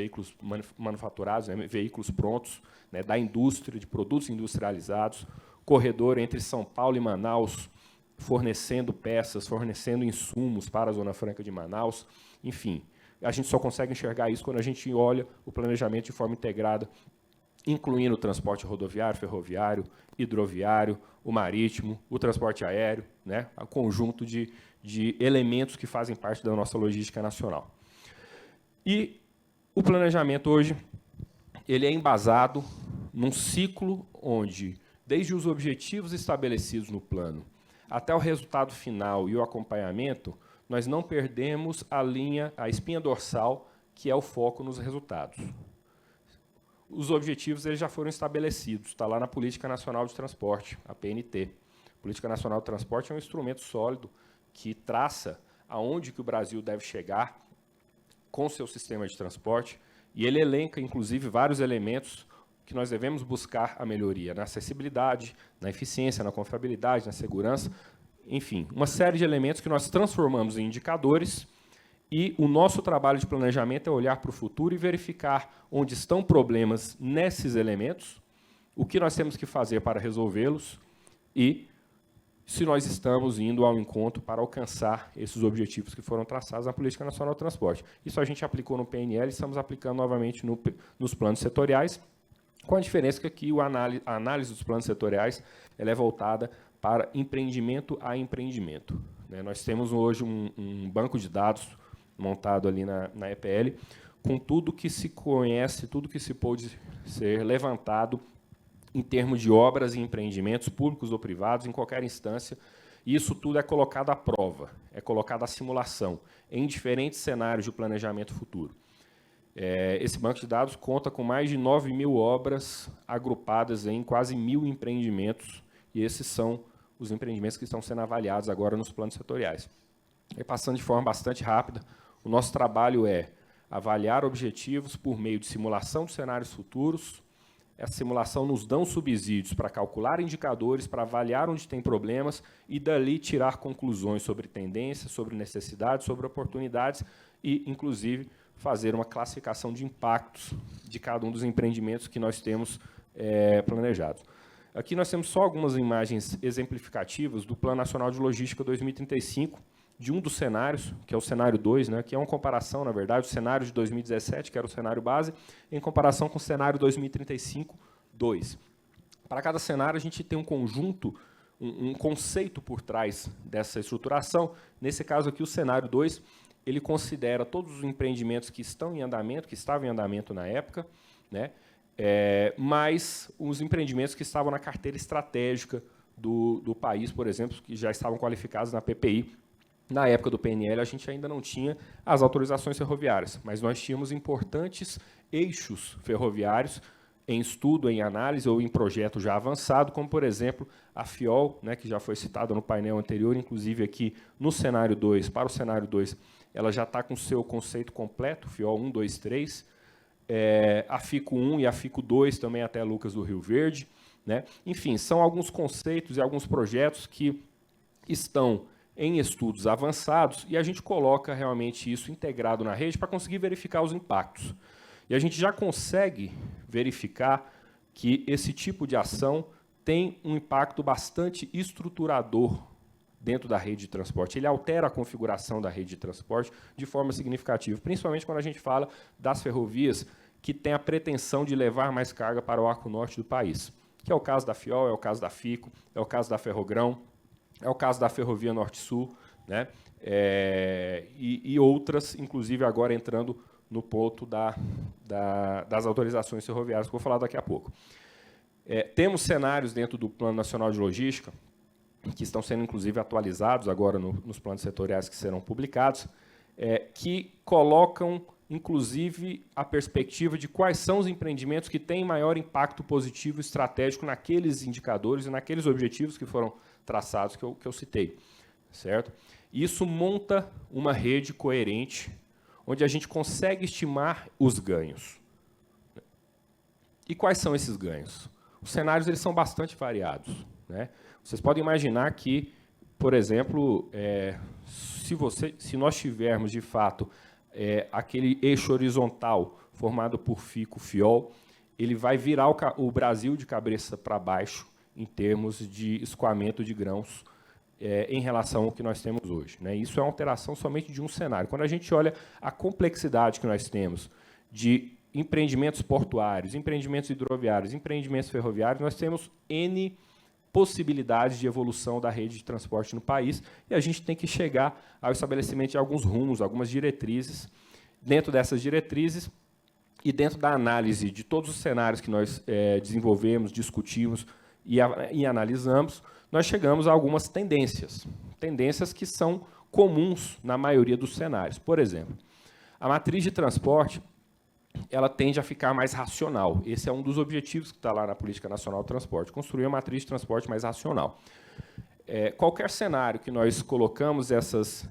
manufaturados, né, veículos prontos, né, da indústria, de produtos industrializados, corredor entre São Paulo e Manaus, fornecendo peças, fornecendo insumos para a Zona Franca de Manaus, enfim. A gente só consegue enxergar isso quando a gente olha o planejamento de forma integrada, incluindo o transporte rodoviário, ferroviário, hidroviário, o marítimo, o transporte aéreo, né, o conjunto de elementos que fazem parte da nossa logística nacional. E o planejamento hoje ele é embasado num ciclo onde, desde os objetivos estabelecidos no plano até o resultado final e o acompanhamento, nós não perdemos a espinha dorsal, que é o foco nos resultados. Os objetivos eles já foram estabelecidos, está lá na Política Nacional de Transporte, a PNT. A Política Nacional de Transporte é um instrumento sólido que traça aonde que o Brasil deve chegar com seu sistema de transporte, e ele elenca, inclusive, vários elementos que nós devemos buscar a melhoria na acessibilidade, na eficiência, na confiabilidade, na segurança, enfim, uma série de elementos que nós transformamos em indicadores, e o nosso trabalho de planejamento é olhar para o futuro e verificar onde estão problemas nesses elementos, o que nós temos que fazer para resolvê-los e se nós estamos indo ao encontro para alcançar esses objetivos que foram traçados na Política Nacional de Transporte. Isso a gente aplicou no PNL e estamos aplicando novamente nos planos setoriais, com a diferença que aqui a análise dos planos setoriais ela é voltada para empreendimento a empreendimento, né? Nós temos hoje um banco de dados montado ali na EPL, com tudo que se conhece, tudo que se pôde ser levantado em termos de obras e empreendimentos, públicos ou privados, em qualquer instância, e isso tudo é colocado à prova, é colocado à simulação, em diferentes cenários de planejamento futuro. Esse banco de dados conta com mais de 9.000 obras agrupadas em quase 1.000 empreendimentos, e esses são os empreendimentos que estão sendo avaliados agora nos planos setoriais. E passando de forma bastante rápida, o nosso trabalho é avaliar objetivos por meio de simulação de cenários futuros. Essa simulação nos dá subsídios para calcular indicadores, para avaliar onde tem problemas e, dali, tirar conclusões sobre tendências, sobre necessidades, sobre oportunidades e, inclusive, fazer uma classificação de impactos de cada um dos empreendimentos que nós temos planejados. Aqui nós temos só algumas imagens exemplificativas do Plano Nacional de Logística 2035, de um dos cenários, que é o cenário 2, né, que é uma comparação, na verdade, o cenário de 2017, que era o cenário base, em comparação com o cenário 2035-2. Para cada cenário, a gente tem um conjunto, um conceito por trás dessa estruturação. Nesse caso aqui, o cenário 2, ele considera todos os empreendimentos que estão em andamento, que estavam em andamento na época, né, mais os empreendimentos que estavam na carteira estratégica do país, por exemplo, que já estavam qualificados na PPI. Na época do PNL, a gente ainda não tinha as autorizações ferroviárias, mas nós tínhamos importantes eixos ferroviários em estudo, em análise ou em projeto já avançado, como, por exemplo, a FIOL, né, que já foi citada no painel anterior, inclusive aqui no cenário 2, para o cenário 2, ela já está com o seu conceito completo, FIOL 1, 2, 3, a FICO 1 e a FICO 2 também até Lucas do Rio Verde, né? Enfim, são alguns conceitos e alguns projetos que estão em estudos avançados e a gente coloca realmente isso integrado na rede para conseguir verificar os impactos. E a gente já consegue verificar que esse tipo de ação tem um impacto bastante estruturador dentro da rede de transporte. Ele altera a configuração da rede de transporte de forma significativa, principalmente quando a gente fala das ferrovias que têm a pretensão de levar mais carga para o arco norte do país, que é o caso da FIOL, é o caso da FICO, é o caso da Ferrogrão, é o caso da Ferrovia Norte-Sul, né? E outras, inclusive agora entrando no ponto das autorizações ferroviárias, que eu vou falar daqui a pouco. Temos cenários dentro do Plano Nacional de Logística, que estão sendo, inclusive, atualizados agora nos planos setoriais que serão publicados, que colocam, inclusive, a perspectiva de quais são os empreendimentos que têm maior impacto positivo estratégico naqueles indicadores e naqueles objetivos que foram traçados que eu citei. certo? Isso monta uma rede coerente, onde a gente consegue estimar os ganhos. E quais são esses ganhos? Os cenários eles são bastante variados, né? Vocês podem imaginar que, por exemplo, se nós tivermos, de fato, aquele eixo horizontal formado por fico-fiol, ele vai virar o Brasil de cabeça para baixo em termos de escoamento de grãos em relação ao que nós temos hoje, né? Isso é uma alteração somente de um cenário. Quando a gente olha a complexidade que nós temos de empreendimentos portuários, empreendimentos hidroviários, empreendimentos ferroviários, nós temos N possibilidades de evolução da rede de transporte no país, e a gente tem que chegar ao estabelecimento de alguns rumos, algumas diretrizes. Dentro dessas diretrizes e dentro da análise de todos os cenários que nós desenvolvemos, discutimos e analisamos, nós chegamos a algumas tendências que são comuns na maioria dos cenários. Por exemplo, a matriz de transporte ela tende a ficar mais racional. Esse é um dos objetivos que está lá na Política Nacional do Transporte, construir uma matriz de transporte mais racional. Qualquer cenário que nós colocamos essas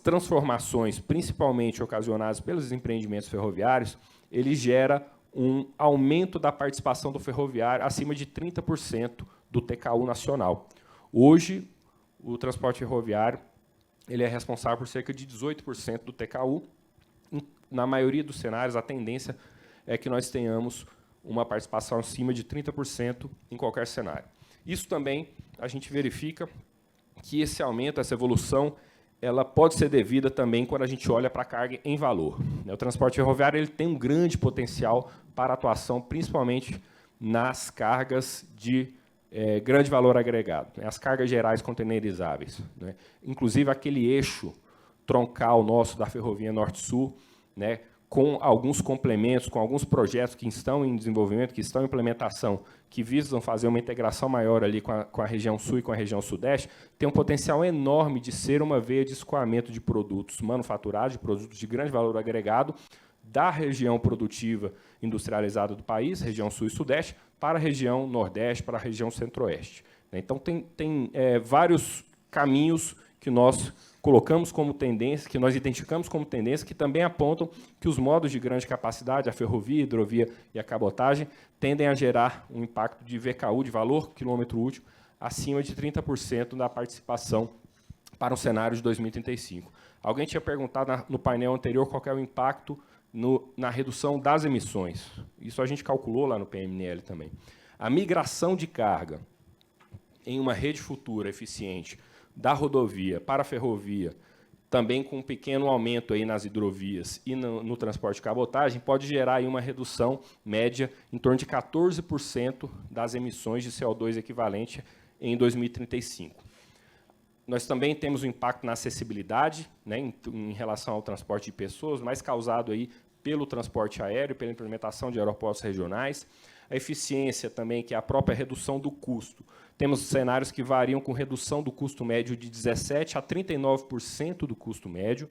transformações, principalmente ocasionadas pelos empreendimentos ferroviários, ele gera um aumento da participação do ferroviário acima de 30% do TKU nacional. Hoje, o transporte ferroviário ele é responsável por cerca de 18% do TKU. Na maioria dos cenários, a tendência é que nós tenhamos uma participação acima de 30% em qualquer cenário. Isso também, a gente verifica que esse aumento, essa evolução, ela pode ser devida também quando a gente olha para a carga em valor. O transporte ferroviário ele tem um grande potencial para atuação, principalmente nas cargas de grande valor agregado, as cargas gerais containerizáveis, né? Inclusive, aquele eixo troncal nosso da Ferrovia Norte-Sul, né, com alguns complementos, com alguns projetos que estão em desenvolvimento, que estão em implementação, que visam fazer uma integração maior ali com a região sul e com a região sudeste, tem um potencial enorme de ser uma veia de escoamento de produtos manufaturados, de produtos de grande valor agregado, da região produtiva industrializada do país, região sul e sudeste, para a região nordeste, para a região centro-oeste. Então, tem vários caminhos que nós colocamos como tendência, que nós identificamos como tendência, que também apontam que os modos de grande capacidade, a ferrovia, a hidrovia e a cabotagem, tendem a gerar um impacto de VKU, de valor quilômetro útil, acima de 30% da participação para o cenário de 2035. Alguém tinha perguntado no painel anterior qual é o impacto na redução das emissões. Isso a gente calculou lá no PMNL também. A migração de carga em uma rede futura eficiente da rodovia para a ferrovia, também com um pequeno aumento aí nas hidrovias e no transporte de cabotagem, pode gerar aí uma redução média em torno de 14% das emissões de CO2 equivalente em 2035. Nós também temos um impacto na acessibilidade, né, em relação ao transporte de pessoas, mais causado aí pelo transporte aéreo, pela implementação de aeroportos regionais. A eficiência também, que é a própria redução do custo. Temos cenários que variam com redução do custo médio de 17% a 39% do custo médio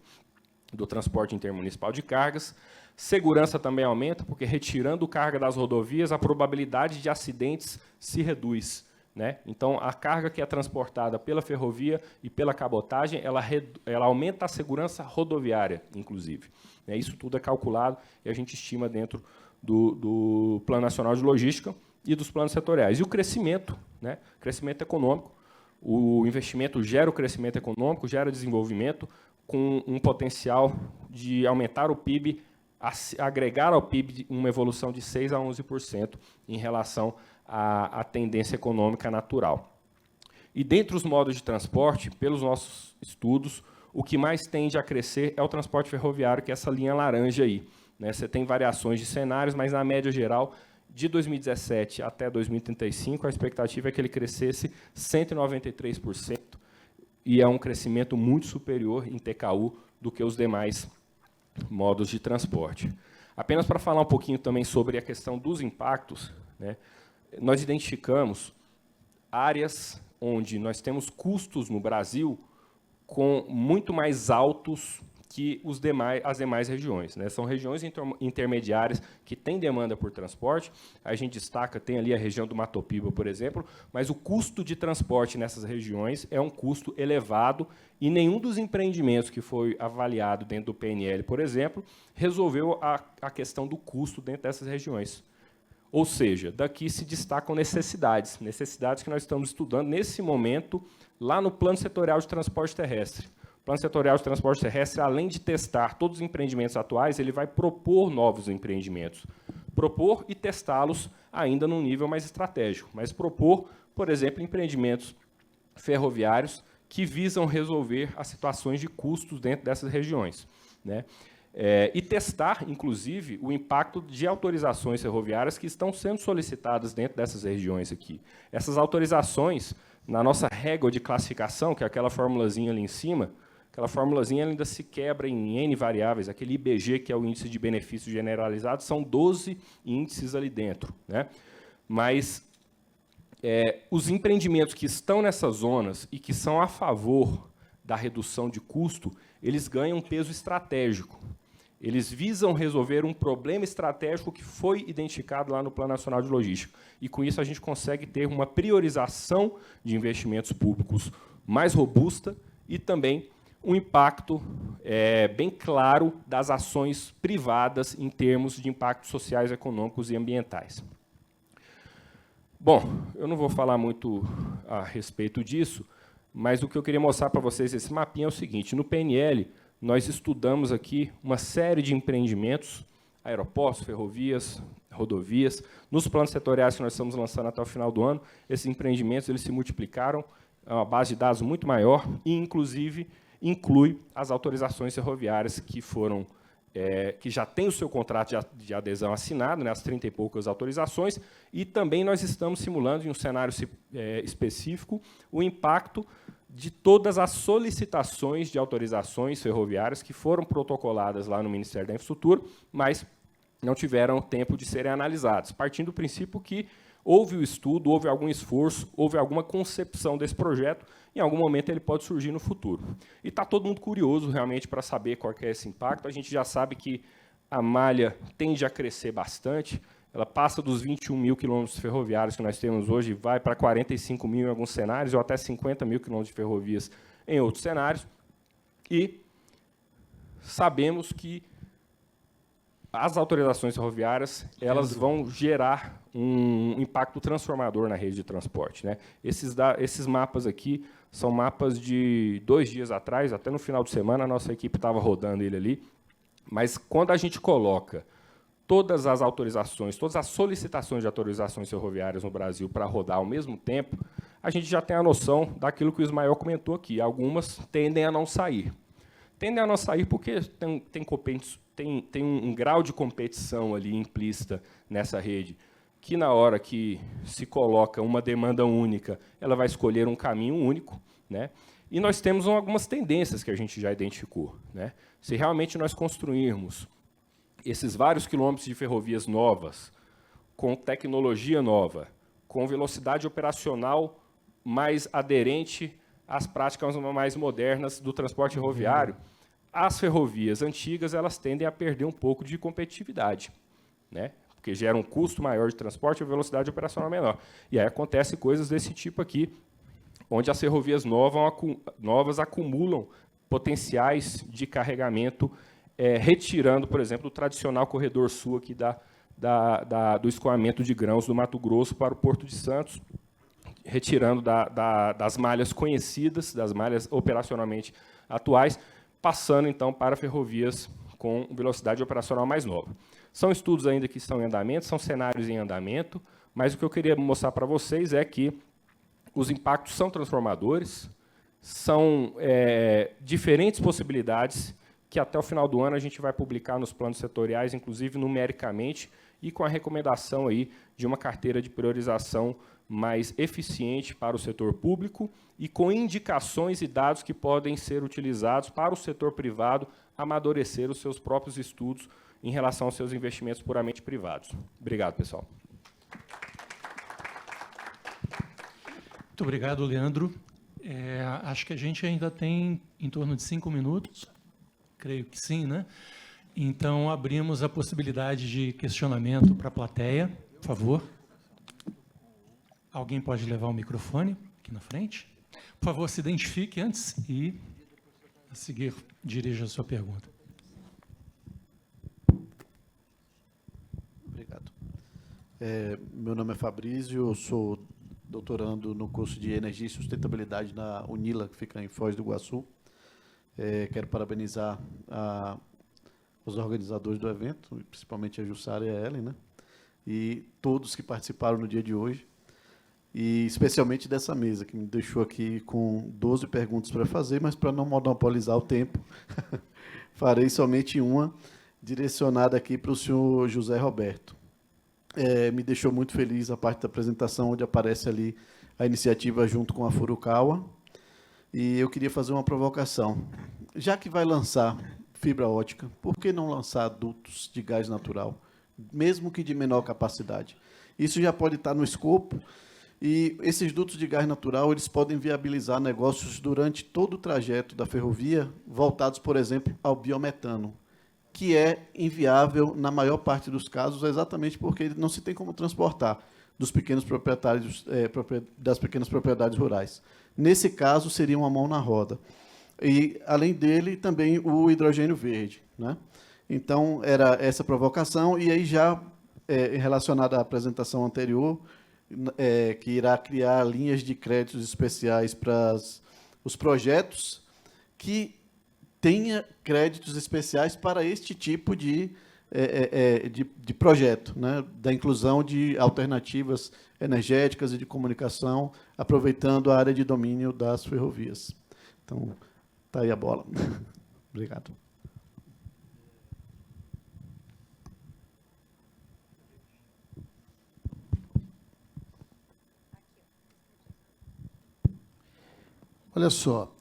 do transporte intermunicipal de cargas. Segurança também aumenta, porque retirando carga das rodovias, a probabilidade de acidentes se reduz, né? Então, a carga que é transportada pela ferrovia e pela cabotagem, ela aumenta a segurança rodoviária, inclusive. Isso tudo é calculado e a gente estima dentro do Plano Nacional de Logística e dos planos setoriais. E o crescimento, né? Crescimento econômico. O investimento gera o crescimento econômico, gera desenvolvimento, com um potencial de aumentar o PIB, agregar ao PIB uma evolução de 6% a 11% em relação à tendência econômica natural. E, dentre os modos de transporte, pelos nossos estudos, o que mais tende a crescer é o transporte ferroviário, que é essa linha laranja aí, né? Você tem variações de cenários, mas, na média geral, de 2017 até 2035, a expectativa é que ele crescesse 193%, e é um crescimento muito superior em TKU do que os demais modos de transporte. Apenas para falar um pouquinho também sobre a questão dos impactos, né, nós identificamos áreas onde nós temos custos no Brasil muito mais altos que as demais regiões, né? São regiões intermediárias que têm demanda por transporte. A gente destaca, tem ali a região do Matopiba, por exemplo, mas o custo de transporte nessas regiões é um custo elevado e nenhum dos empreendimentos que foi avaliado dentro do PNL, por exemplo, resolveu a questão do custo dentro dessas regiões. Ou seja, daqui se destacam necessidades que nós estamos estudando nesse momento lá no Plano Setorial de Transporte Terrestre. O Plano Setorial de Transporte Terrestre, além de testar todos os empreendimentos atuais, ele vai propor novos empreendimentos. Propor e testá-los ainda num nível mais estratégico, mas propor, por exemplo, empreendimentos ferroviários que visam resolver as situações de custos dentro dessas regiões, né? E testar, inclusive, o impacto de autorizações ferroviárias que estão sendo solicitadas dentro dessas regiões aqui. Essas autorizações, na nossa régua de classificação, que é aquela formulazinha ali em cima, aquela formulazinha ainda se quebra em N variáveis, aquele IBG, que é o Índice de Benefício Generalizado, são 12 índices ali dentro, né? Mas os empreendimentos que estão nessas zonas e que são a favor da redução de custo, eles ganham um peso estratégico. Eles visam resolver um problema estratégico que foi identificado lá no Plano Nacional de Logística. E, com isso, a gente consegue ter uma priorização de investimentos públicos mais robusta e também um impacto bem claro das ações privadas em termos de impactos sociais, econômicos e ambientais. Bom, eu não vou falar muito a respeito disso, mas o que eu queria mostrar para vocês esse mapinha é o seguinte: no PNL, nós estudamos aqui uma série de empreendimentos, aeroportos, ferrovias, rodovias. Nos planos setoriais que nós estamos lançando até o final do ano, esses empreendimentos eles se multiplicaram, é uma base de dados muito maior e, inclusive, inclui as autorizações ferroviárias que já têm o seu contrato de adesão assinado, né, as 30 e poucas autorizações, e também nós estamos simulando, em um cenário específico, o impacto de todas as solicitações de autorizações ferroviárias que foram protocoladas lá no Ministério da Infraestrutura, mas não tiveram tempo de serem analisadas, partindo do princípio que houve o estudo, houve algum esforço, houve alguma concepção desse projeto, em algum momento ele pode surgir no futuro. E está todo mundo curioso, realmente, para saber qual que é esse impacto. A gente já sabe que a malha tende a crescer bastante, ela passa dos 21 mil quilômetros ferroviários que nós temos hoje, vai para 45 mil em alguns cenários, ou até 50 mil quilômetros de ferrovias em outros cenários. E sabemos que as autorizações ferroviárias elas vão gerar um impacto transformador na rede de transporte, né? Esses mapas aqui são mapas de 2 dias atrás, até no final de semana, a nossa equipe estava rodando ele ali. Mas quando a gente coloca todas as autorizações, todas as solicitações de autorizações ferroviárias no Brasil para rodar ao mesmo tempo, a gente já tem a noção daquilo que o Ismael comentou aqui. Algumas tendem a não sair. Tendem a não sair porque tem um grau de competição ali implícita nessa rede, que na hora que se coloca uma demanda única, ela vai escolher um caminho único, né? E nós temos algumas tendências que a gente já identificou, né? Se realmente nós construirmos esses vários quilômetros de ferrovias novas, com tecnologia nova, com velocidade operacional mais aderente às práticas mais modernas do transporte ferroviário, as ferrovias antigas elas tendem a perder um pouco de competitividade, né? Porque gera um custo maior de transporte e velocidade operacional menor. E aí acontece coisas desse tipo aqui, onde as ferrovias novas acumulam potenciais de carregamento, retirando, por exemplo, o tradicional corredor sul aqui do escoamento de grãos do Mato Grosso para o Porto de Santos, retirando das malhas conhecidas, das malhas operacionalmente atuais, passando, então, para ferrovias com velocidade operacional mais nova. São estudos ainda que estão em andamento, são cenários em andamento, mas o que eu queria mostrar para vocês é que os impactos são transformadores, são diferentes possibilidades que até o final do ano a gente vai publicar nos planos setoriais, inclusive numericamente, e com a recomendação aí de uma carteira de priorização mais eficiente para o setor público e com indicações e dados que podem ser utilizados para o setor privado amadurecer os seus próprios estudos em relação aos seus investimentos puramente privados. Obrigado, pessoal. Muito obrigado, Leandro. Acho que a gente ainda tem em torno de 5 minutos Creio que sim, né? Então, abrimos a possibilidade de questionamento para a plateia. Por favor. Alguém pode levar o microfone aqui na frente? Por favor, se identifique antes e, a seguir, dirija a sua pergunta. Obrigado. Meu nome é Fabrício, eu sou doutorando no curso de Energia e Sustentabilidade na UNILA, que fica em Foz do Iguaçu. Quero parabenizar os organizadores do evento, principalmente a Jussara e a Ellen, né? E todos que participaram no dia de hoje, e especialmente dessa mesa, que me deixou aqui com 12 perguntas para fazer, mas para não monopolizar o tempo, farei somente uma, direcionada aqui para o senhor José Roberto. Me deixou muito feliz a parte da apresentação, onde aparece ali a iniciativa junto com a Furukawa, e eu queria fazer uma provocação. Já que vai lançar fibra ótica, por que não lançar dutos de gás natural, mesmo que de menor capacidade? Isso já pode estar no escopo, e esses dutos de gás natural eles podem viabilizar negócios durante todo o trajeto da ferrovia, voltados, por exemplo, ao biometano, que é inviável na maior parte dos casos, exatamente porque não se tem como transportar dos pequenos proprietários, das pequenas propriedades rurais. Nesse caso, seria uma mão na roda. E, além dele, também o hidrogênio verde, né? Então, era essa provocação, e aí já relacionada à apresentação anterior, que irá criar linhas de créditos especiais para os projetos que tenha créditos especiais para este tipo de projeto, né? Da inclusão de alternativas energéticas e de comunicação, aproveitando a área de domínio das ferrovias. Então, está aí a bola. Obrigado. Olha só,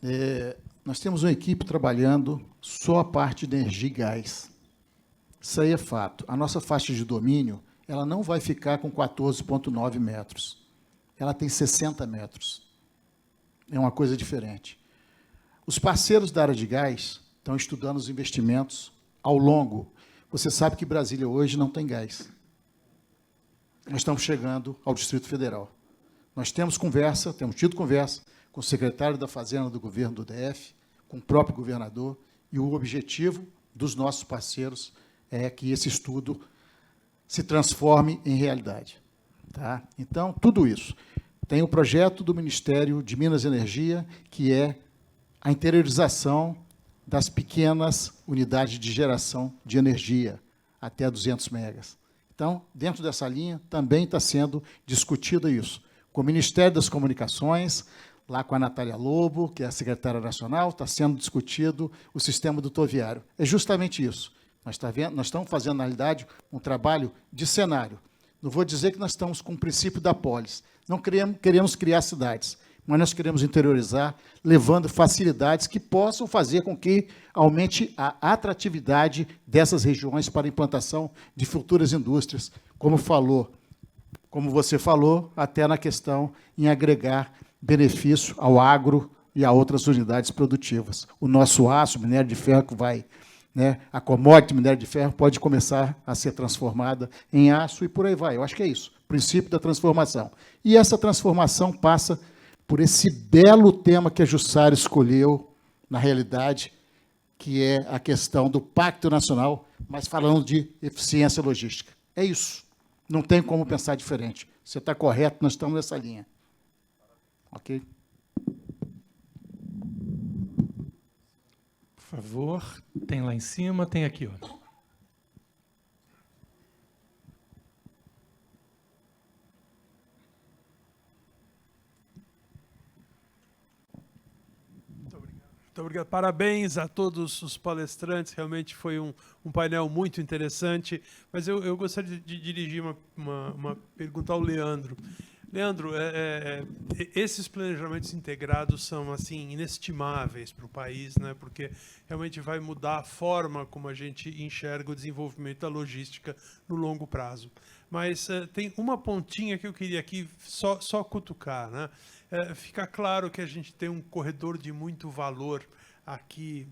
nós temos uma equipe trabalhando só a parte de energia e gás. Isso aí é fato. A nossa faixa de domínio ela não vai ficar com 14,9 metros. Ela tem 60 metros. É uma coisa diferente. Os parceiros da área de gás estão estudando os investimentos ao longo. Você sabe que Brasília hoje não tem gás. Nós estamos chegando ao Distrito Federal. Nós temos tido conversa com o secretário da Fazenda do governo do DF, com o próprio governador, e o objetivo dos nossos parceiros é que esse estudo se transforme em realidade. Tá? Então, tudo isso. Tem o projeto do Ministério de Minas e Energia, que é a interiorização das pequenas unidades de geração de energia, até 200 megas. Então, dentro dessa linha, também está sendo discutido isso. Com o Ministério das Comunicações, lá com a Natália Lobo, que é a secretária nacional, está sendo discutido o sistema dutoviário. É justamente isso. Nós estamos fazendo, na realidade, um trabalho de cenário. Não vou dizer que nós estamos com o princípio da polis. Não queremos criar cidades, mas nós queremos interiorizar, levando facilidades que possam fazer com que aumente a atratividade dessas regiões para a implantação de futuras indústrias, como você falou, até na questão em agregar benefício ao agro e a outras unidades produtivas. O nosso aço, o minério de ferro que vai, né, a commodity minério de ferro pode começar a ser transformada em aço e por aí vai. Eu acho que é isso, o princípio da transformação. E essa transformação passa por esse belo tema que a Jussara escolheu, na realidade, que é a questão do Pacto Nacional, mas falando de eficiência logística. É isso. Não tem como pensar diferente. Você está correto, nós estamos nessa linha. Ok? Por favor, tem lá em cima, tem aqui, ó. Muito obrigado. Parabéns a todos os palestrantes. Realmente foi um painel muito interessante. Mas eu gostaria de dirigir uma pergunta ao Leandro. Leandro, esses planejamentos integrados são assim inestimáveis para o país, né? Porque realmente vai mudar a forma como a gente enxerga o desenvolvimento da logística no longo prazo. Mas tem uma pontinha que eu queria aqui só cutucar, né? Fica claro que a gente tem um corredor de muito valor aqui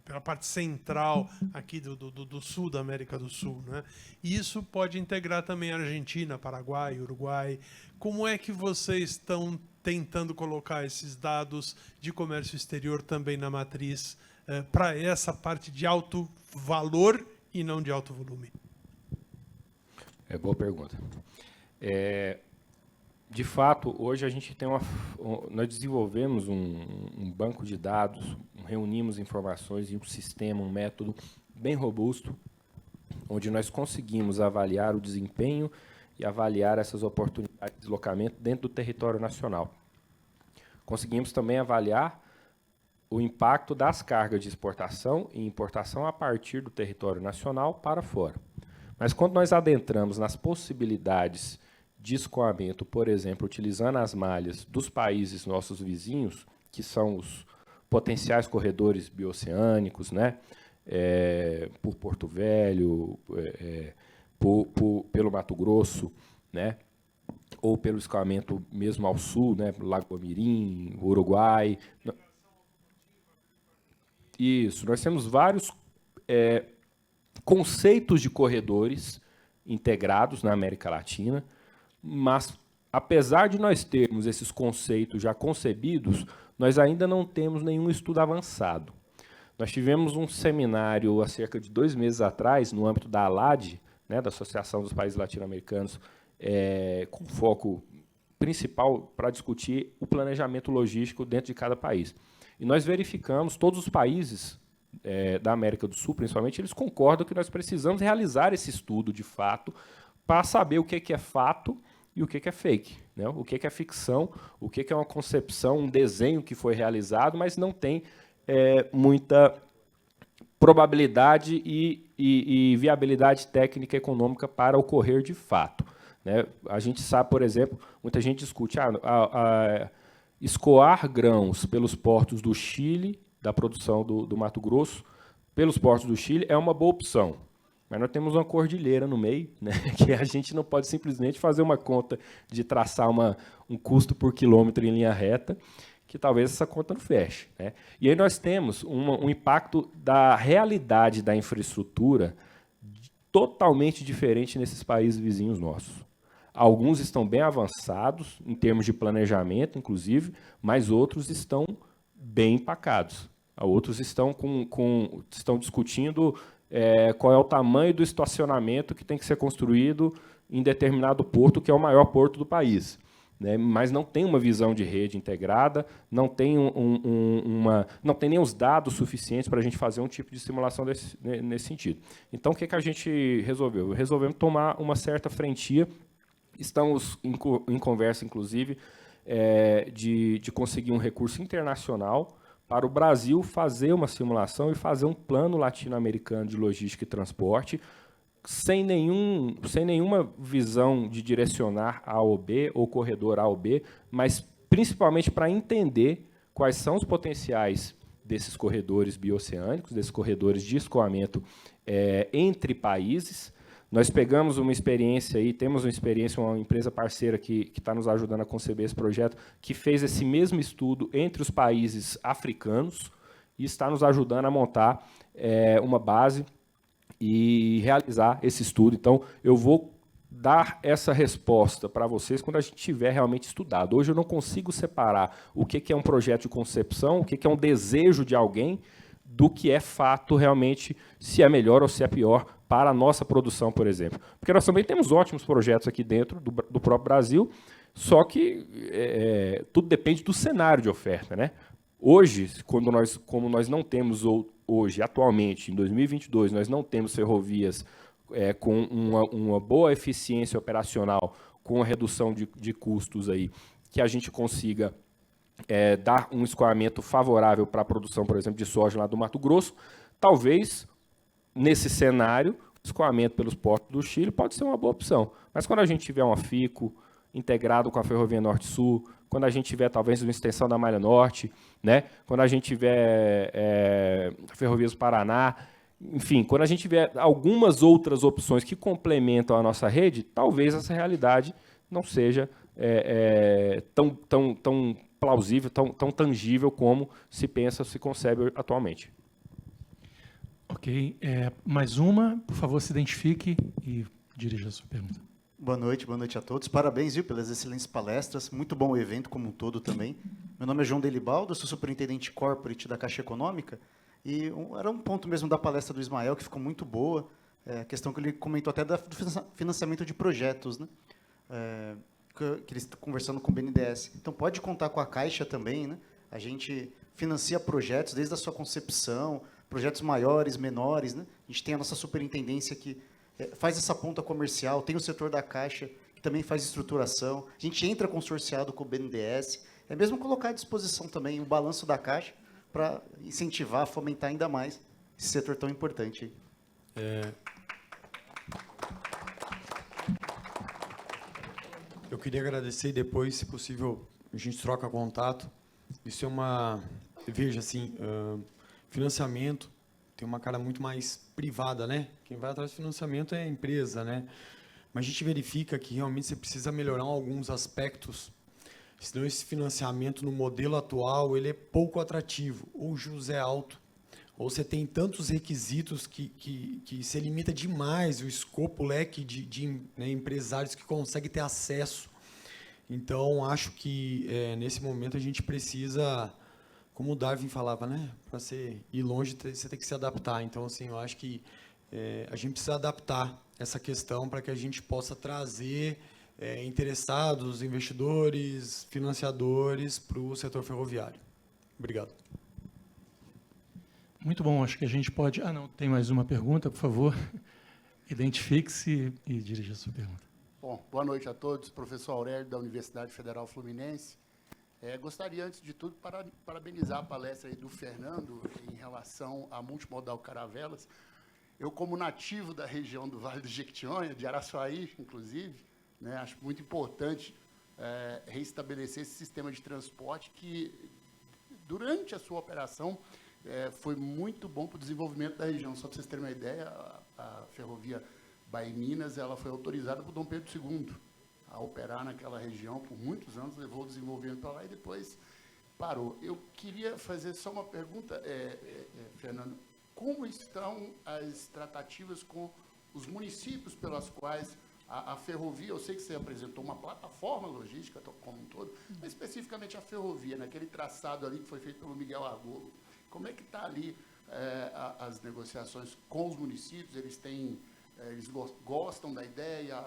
pela parte central aqui do sul da América do Sul, né? E isso pode integrar também a Argentina, Paraguai, Uruguai. Como é que vocês estão tentando colocar esses dados de comércio exterior também na matriz para essa parte de alto valor e não de alto volume? Boa pergunta. De fato, hoje a gente tem nós desenvolvemos um banco de dados, reunimos informações em um sistema, um método bem robusto, onde nós conseguimos avaliar o desempenho e avaliar essas oportunidades de deslocamento dentro do território nacional. Conseguimos também avaliar o impacto das cargas de exportação e importação a partir do território nacional para fora. Mas quando nós adentramos nas possibilidades de escoamento, por exemplo, utilizando as malhas dos países nossos vizinhos, que são os potenciais corredores bioceânicos, né? Por Porto Velho, pelo Mato Grosso, né? Ou pelo escoamento mesmo ao sul, né? Lago Mirim, Uruguai. Isso, nós temos vários conceitos de corredores integrados na América Latina, mas, apesar de nós termos esses conceitos já concebidos, nós ainda não temos nenhum estudo avançado. Nós tivemos um seminário há cerca de 2 meses atrás, no âmbito da ALAD, né, da Associação dos Países Latino-Americanos, com foco principal para discutir o planejamento logístico dentro de cada país. E nós verificamos, todos os países da América do Sul, principalmente, eles concordam que nós precisamos realizar esse estudo, de fato, para saber o que é fato e o que é fake, né? O que é ficção, o que é uma concepção, um desenho que foi realizado, mas não tem muita probabilidade e viabilidade técnica e econômica para ocorrer de fato, né? A gente sabe, por exemplo, muita gente discute escoar grãos pelos portos do Chile, da produção do Mato Grosso, pelos portos do Chile, é uma boa opção. Mas nós temos uma cordilheira no meio, né, que a gente não pode simplesmente fazer uma conta de traçar um custo por quilômetro em linha reta, que talvez essa conta não feche, né? E aí nós temos um impacto da realidade da infraestrutura totalmente diferente nesses países vizinhos nossos. Alguns estão bem avançados, em termos de planejamento, inclusive, mas outros estão bem empacados. Outros estão discutindo qual é o tamanho do estacionamento que tem que ser construído em determinado porto, que é o maior porto do país, né? Mas não tem uma visão de rede integrada, não tem, não tem nem os dados suficientes para a gente fazer um tipo de simulação nesse sentido. Então, o que a gente resolveu? Resolvemos tomar uma certa frentia. Estamos em conversa, inclusive, de conseguir um recurso internacional para o Brasil fazer uma simulação e fazer um plano latino-americano de logística e transporte, sem nenhuma visão de direcionar A ou B, ou corredor A ou B, mas principalmente para entender quais são os potenciais desses corredores bioceânicos, desses corredores de escoamento entre países. Nós pegamos uma experiência aí, temos uma empresa parceira que está nos ajudando a conceber esse projeto, que fez esse mesmo estudo entre os países africanos e está nos ajudando a montar uma base e realizar esse estudo. Então, eu vou dar essa resposta para vocês quando a gente tiver realmente estudado. Hoje eu não consigo separar o que é um projeto de concepção, o que é um desejo de alguém, do que é fato realmente, se é melhor ou se é pior para a nossa produção, por exemplo. Porque nós também temos ótimos projetos aqui dentro do próprio Brasil, só que tudo depende do cenário de oferta, né? Hoje, como nós não temos, hoje, atualmente, em 2022, nós não temos ferrovias com uma boa eficiência operacional, com a redução de custos aí, que a gente consiga dar um escoamento favorável para a produção, por exemplo, de soja lá do Mato Grosso. Talvez, nesse cenário, o escoamento pelos portos do Chile pode ser uma boa opção. Mas quando a gente tiver um FICO integrado com a Ferrovia Norte-Sul, quando a gente tiver talvez uma extensão da Malha Norte, né? Quando a gente tiver Ferrovias do Paraná, enfim, quando a gente tiver algumas outras opções que complementam a nossa rede, talvez essa realidade não seja tão plausível, tão tangível como se pensa, se concebe atualmente. Ok. Mais uma, por favor, se identifique e dirija a sua pergunta. Boa noite a todos. Parabéns, viu, pelas excelentes palestras. Muito bom o evento como um todo também. Meu nome é João Delibaldo, sou superintendente corporate da Caixa Econômica. E era um ponto mesmo da palestra do Ismael que ficou muito boa, a questão que ele comentou até do financiamento de projetos, né? Que eles estão conversando com o BNDES. Então, pode contar com a Caixa também, né? A gente financia projetos desde a sua concepção, projetos maiores, menores, né? A gente tem a nossa superintendência que faz essa ponta comercial, tem o setor da Caixa, que também faz estruturação, a gente entra consorciado com o BNDES, é mesmo colocar à disposição também o balanço da Caixa para incentivar, fomentar ainda mais esse setor tão importante. Eu queria agradecer e depois, se possível, a gente troca contato. Isso é uma... Veja, assim, financiamento tem uma cara muito mais privada, né? Quem vai atrás de financiamento é a empresa, né? Mas a gente verifica que realmente você precisa melhorar alguns aspectos, senão esse financiamento no modelo atual ele é pouco atrativo, ou o juros é alto, ou você tem tantos requisitos que se limita demais o escopo, o leque de né, empresários que conseguem ter acesso. Então, acho que nesse momento a gente precisa, como o Darwin falava, né, para ir longe, você tem que se adaptar. Então, assim, eu acho que a gente precisa adaptar essa questão para que a gente possa trazer interessados, investidores, financiadores para o setor ferroviário. Obrigado. Muito bom, acho que a gente pode... não, tem mais uma pergunta, por favor. Identifique-se e dirija a sua pergunta. Bom, boa noite a todos. Professor Aurélio, da Universidade Federal Fluminense. Gostaria, antes de tudo, parabenizar a palestra aí do Fernando em relação à multimodal Caravelas. Eu, como nativo da região do Vale do Jequitinhonha, de Araçuaí, inclusive, né, acho muito importante reestabelecer esse sistema de transporte que, durante a sua operação, foi muito bom para o desenvolvimento da região. Só para vocês terem uma ideia, a ferrovia Bahia-Minas ela foi autorizada por Dom Pedro II a operar naquela região por muitos anos, levou o desenvolvimento para lá e depois parou. Eu queria fazer só uma pergunta, Fernando. Como estão as tratativas com os municípios pelas quais a ferrovia, eu sei que você apresentou uma plataforma logística como um todo, mas especificamente a ferrovia, naquele traçado ali que foi feito pelo Miguel Argolo, como é que está ali as negociações com os municípios? Eles gostam da ideia,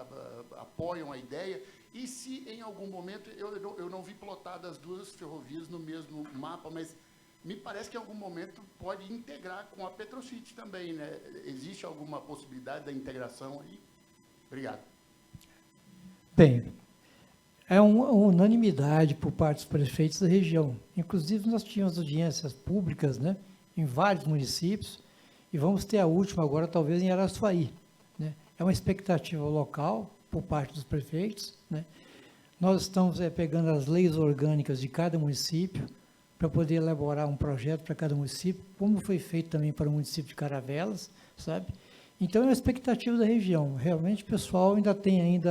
apoiam a ideia, e se em algum momento, eu não vi plotadas as duas ferrovias no mesmo mapa, mas me parece que em algum momento pode integrar com a Petrocity também, né? Existe alguma possibilidade da integração aí? Obrigado. Bem, é uma unanimidade por parte dos prefeitos da região. Inclusive, nós tínhamos audiências públicas, né, em vários municípios, e vamos ter a última agora, talvez, em Araçuaí. Né? É uma expectativa local por parte dos prefeitos. Né? Nós estamos pegando as leis orgânicas de cada município para poder elaborar um projeto para cada município, como foi feito também para o município de Caravelas, sabe? Então, é uma expectativa da região. Realmente, o pessoal ainda tem,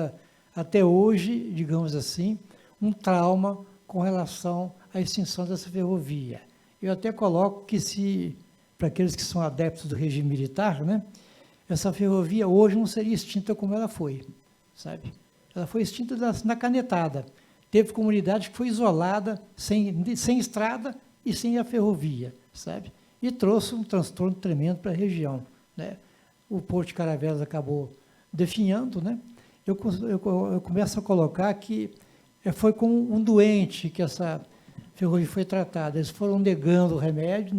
até hoje, digamos assim, um trauma com relação à extinção dessa ferrovia. Eu até coloco que, para aqueles que são adeptos do regime militar, né, essa ferrovia hoje não seria extinta como ela foi, sabe? Ela foi extinta na canetada. Teve comunidade que foi isolada, sem estrada e sem a ferrovia, sabe? E trouxe um transtorno tremendo para a região, né? O Porto de Caravelas acabou definhando, né? Eu começo a colocar que foi como um doente que essa ferrovia foi tratada. Eles foram negando remédio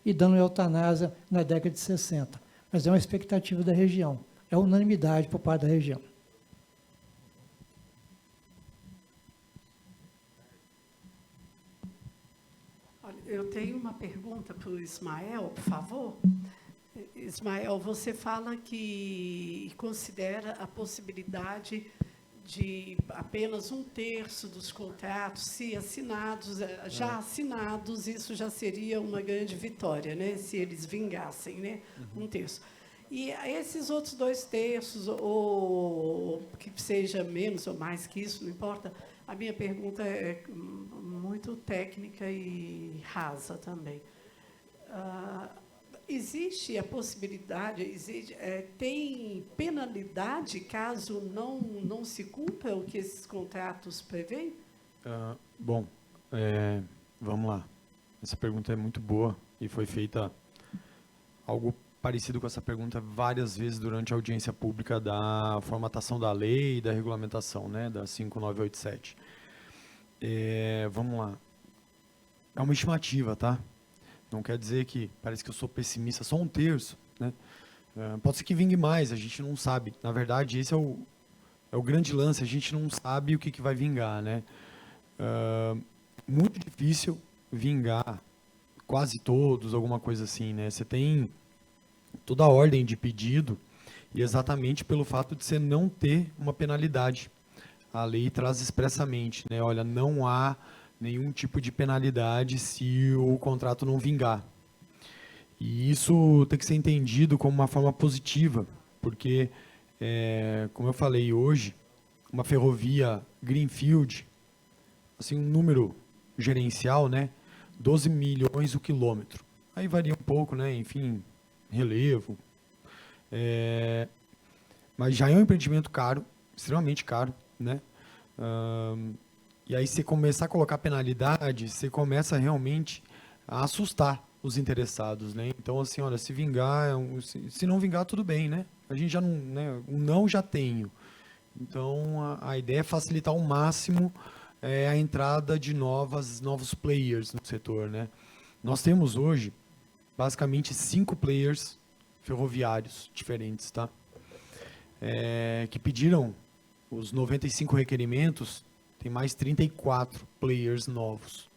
e dando eutanásia na década de 60. Mas é uma expectativa da região, é unanimidade por parte da região. Eu tenho uma pergunta para o Ismael, por favor. Ismael, você fala que considera a possibilidade de apenas 1/3 dos contratos, se assinados, já assinados, isso já seria uma grande vitória, né? Se eles vingassem, né? 1/3. E esses outros 2/3, ou que seja menos ou mais que isso, não importa. A minha pergunta é muito técnica e rasa também. existe a possibilidade, tem penalidade caso não se cumpra o que esses contratos prevêem? Bom, vamos lá. Essa pergunta é muito boa e foi feita algo parecido com essa pergunta várias vezes durante a audiência pública da formatação da lei e da regulamentação, né, da 5987. Vamos lá. É uma estimativa, tá? Não quer dizer que, parece que eu sou pessimista, só 1/3, né? Pode ser que vingue mais, a gente não sabe. Na verdade, esse é o grande lance, a gente não sabe o que vai vingar, né? Muito difícil vingar quase todos, alguma coisa assim, né? Você tem toda a ordem de pedido e exatamente pelo fato de você não ter uma penalidade. A lei traz expressamente, né? Olha, não há nenhum tipo de penalidade se o contrato não vingar. E isso tem que ser entendido como uma forma positiva, porque, como eu falei hoje, uma ferrovia Greenfield, assim, um número gerencial, né, 12 milhões o quilômetro. Aí varia um pouco, né, enfim, relevo. Mas já é um empreendimento caro, extremamente caro, né? E aí você começar a colocar penalidade, você começa realmente a assustar os interessados, né? Então, assim, olha, se vingar, se não vingar, tudo bem, né? A gente já não, né? O não já tenho. Então, a ideia é facilitar ao máximo a entrada de novos players no setor, né? Nós temos hoje, basicamente, 5 players ferroviários diferentes, tá? Que pediram os 95 requerimentos, tem mais 34 players novos.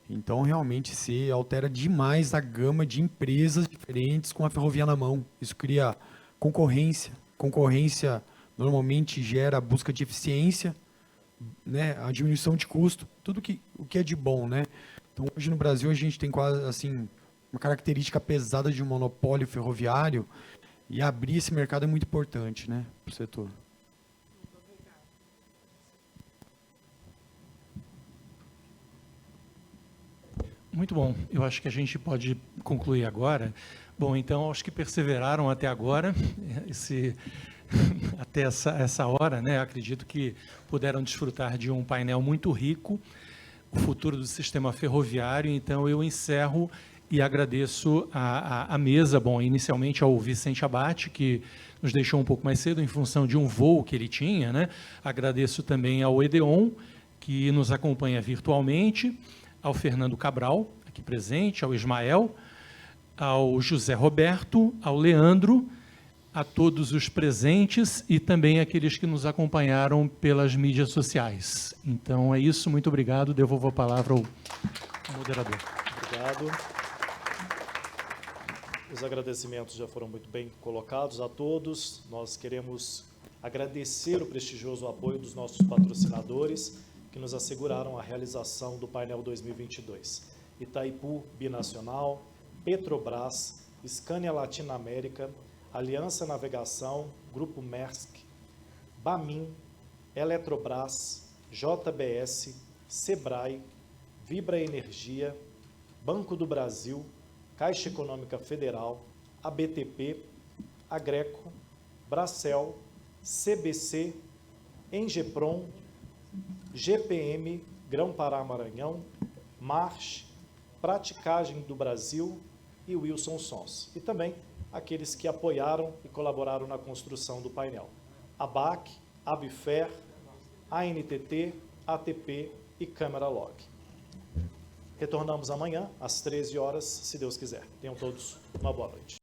Então, realmente, se altera demais a gama de empresas diferentes com a ferrovia na mão. Isso cria concorrência. Concorrência normalmente gera busca de eficiência, né, a diminuição de custo, tudo o que é de bom, né? Então, hoje no Brasil, a gente tem quase, assim, uma característica pesada de um monopólio ferroviário, e abrir esse mercado é muito importante, né, para o setor. Muito bom. Eu acho que a gente pode concluir agora. Bom, então, acho que perseveraram até agora, até essa hora, né? Acredito que puderam desfrutar de um painel muito rico, o futuro do sistema ferroviário. Então, eu encerro e agradeço a mesa, bom, inicialmente ao Vicente Abate, que nos deixou um pouco mais cedo em função de um voo que ele tinha, né? Agradeço também ao Edeon, que nos acompanha virtualmente, ao Fernando Cabral, aqui presente, ao Ismael, ao José Roberto, ao Leandro, a todos os presentes e também aqueles que nos acompanharam pelas mídias sociais. Então, é isso. Muito obrigado. Devolvo a palavra ao moderador. Obrigado. Os agradecimentos já foram muito bem colocados a todos. Nós queremos agradecer o prestigioso apoio dos nossos patrocinadores, que nos asseguraram a realização do painel 2022. Itaipu Binacional, Petrobras, Scania Latinoamérica, Aliança Navegação, Grupo Maersk, Bamin, Eletrobras, JBS, Sebrae, Vibra Energia, Banco do Brasil, Caixa Econômica Federal, ABTP, Agreco, Bracel, CBC, Engeprom, GPM, Grão-Pará Maranhão, March, Praticagem do Brasil e Wilson Sons. E também aqueles que apoiaram e colaboraram na construção do painel. ABAC, Abifer, ANTT, ATP e Câmara Log. Retornamos amanhã, às 13 horas, se Deus quiser. Tenham todos uma boa noite.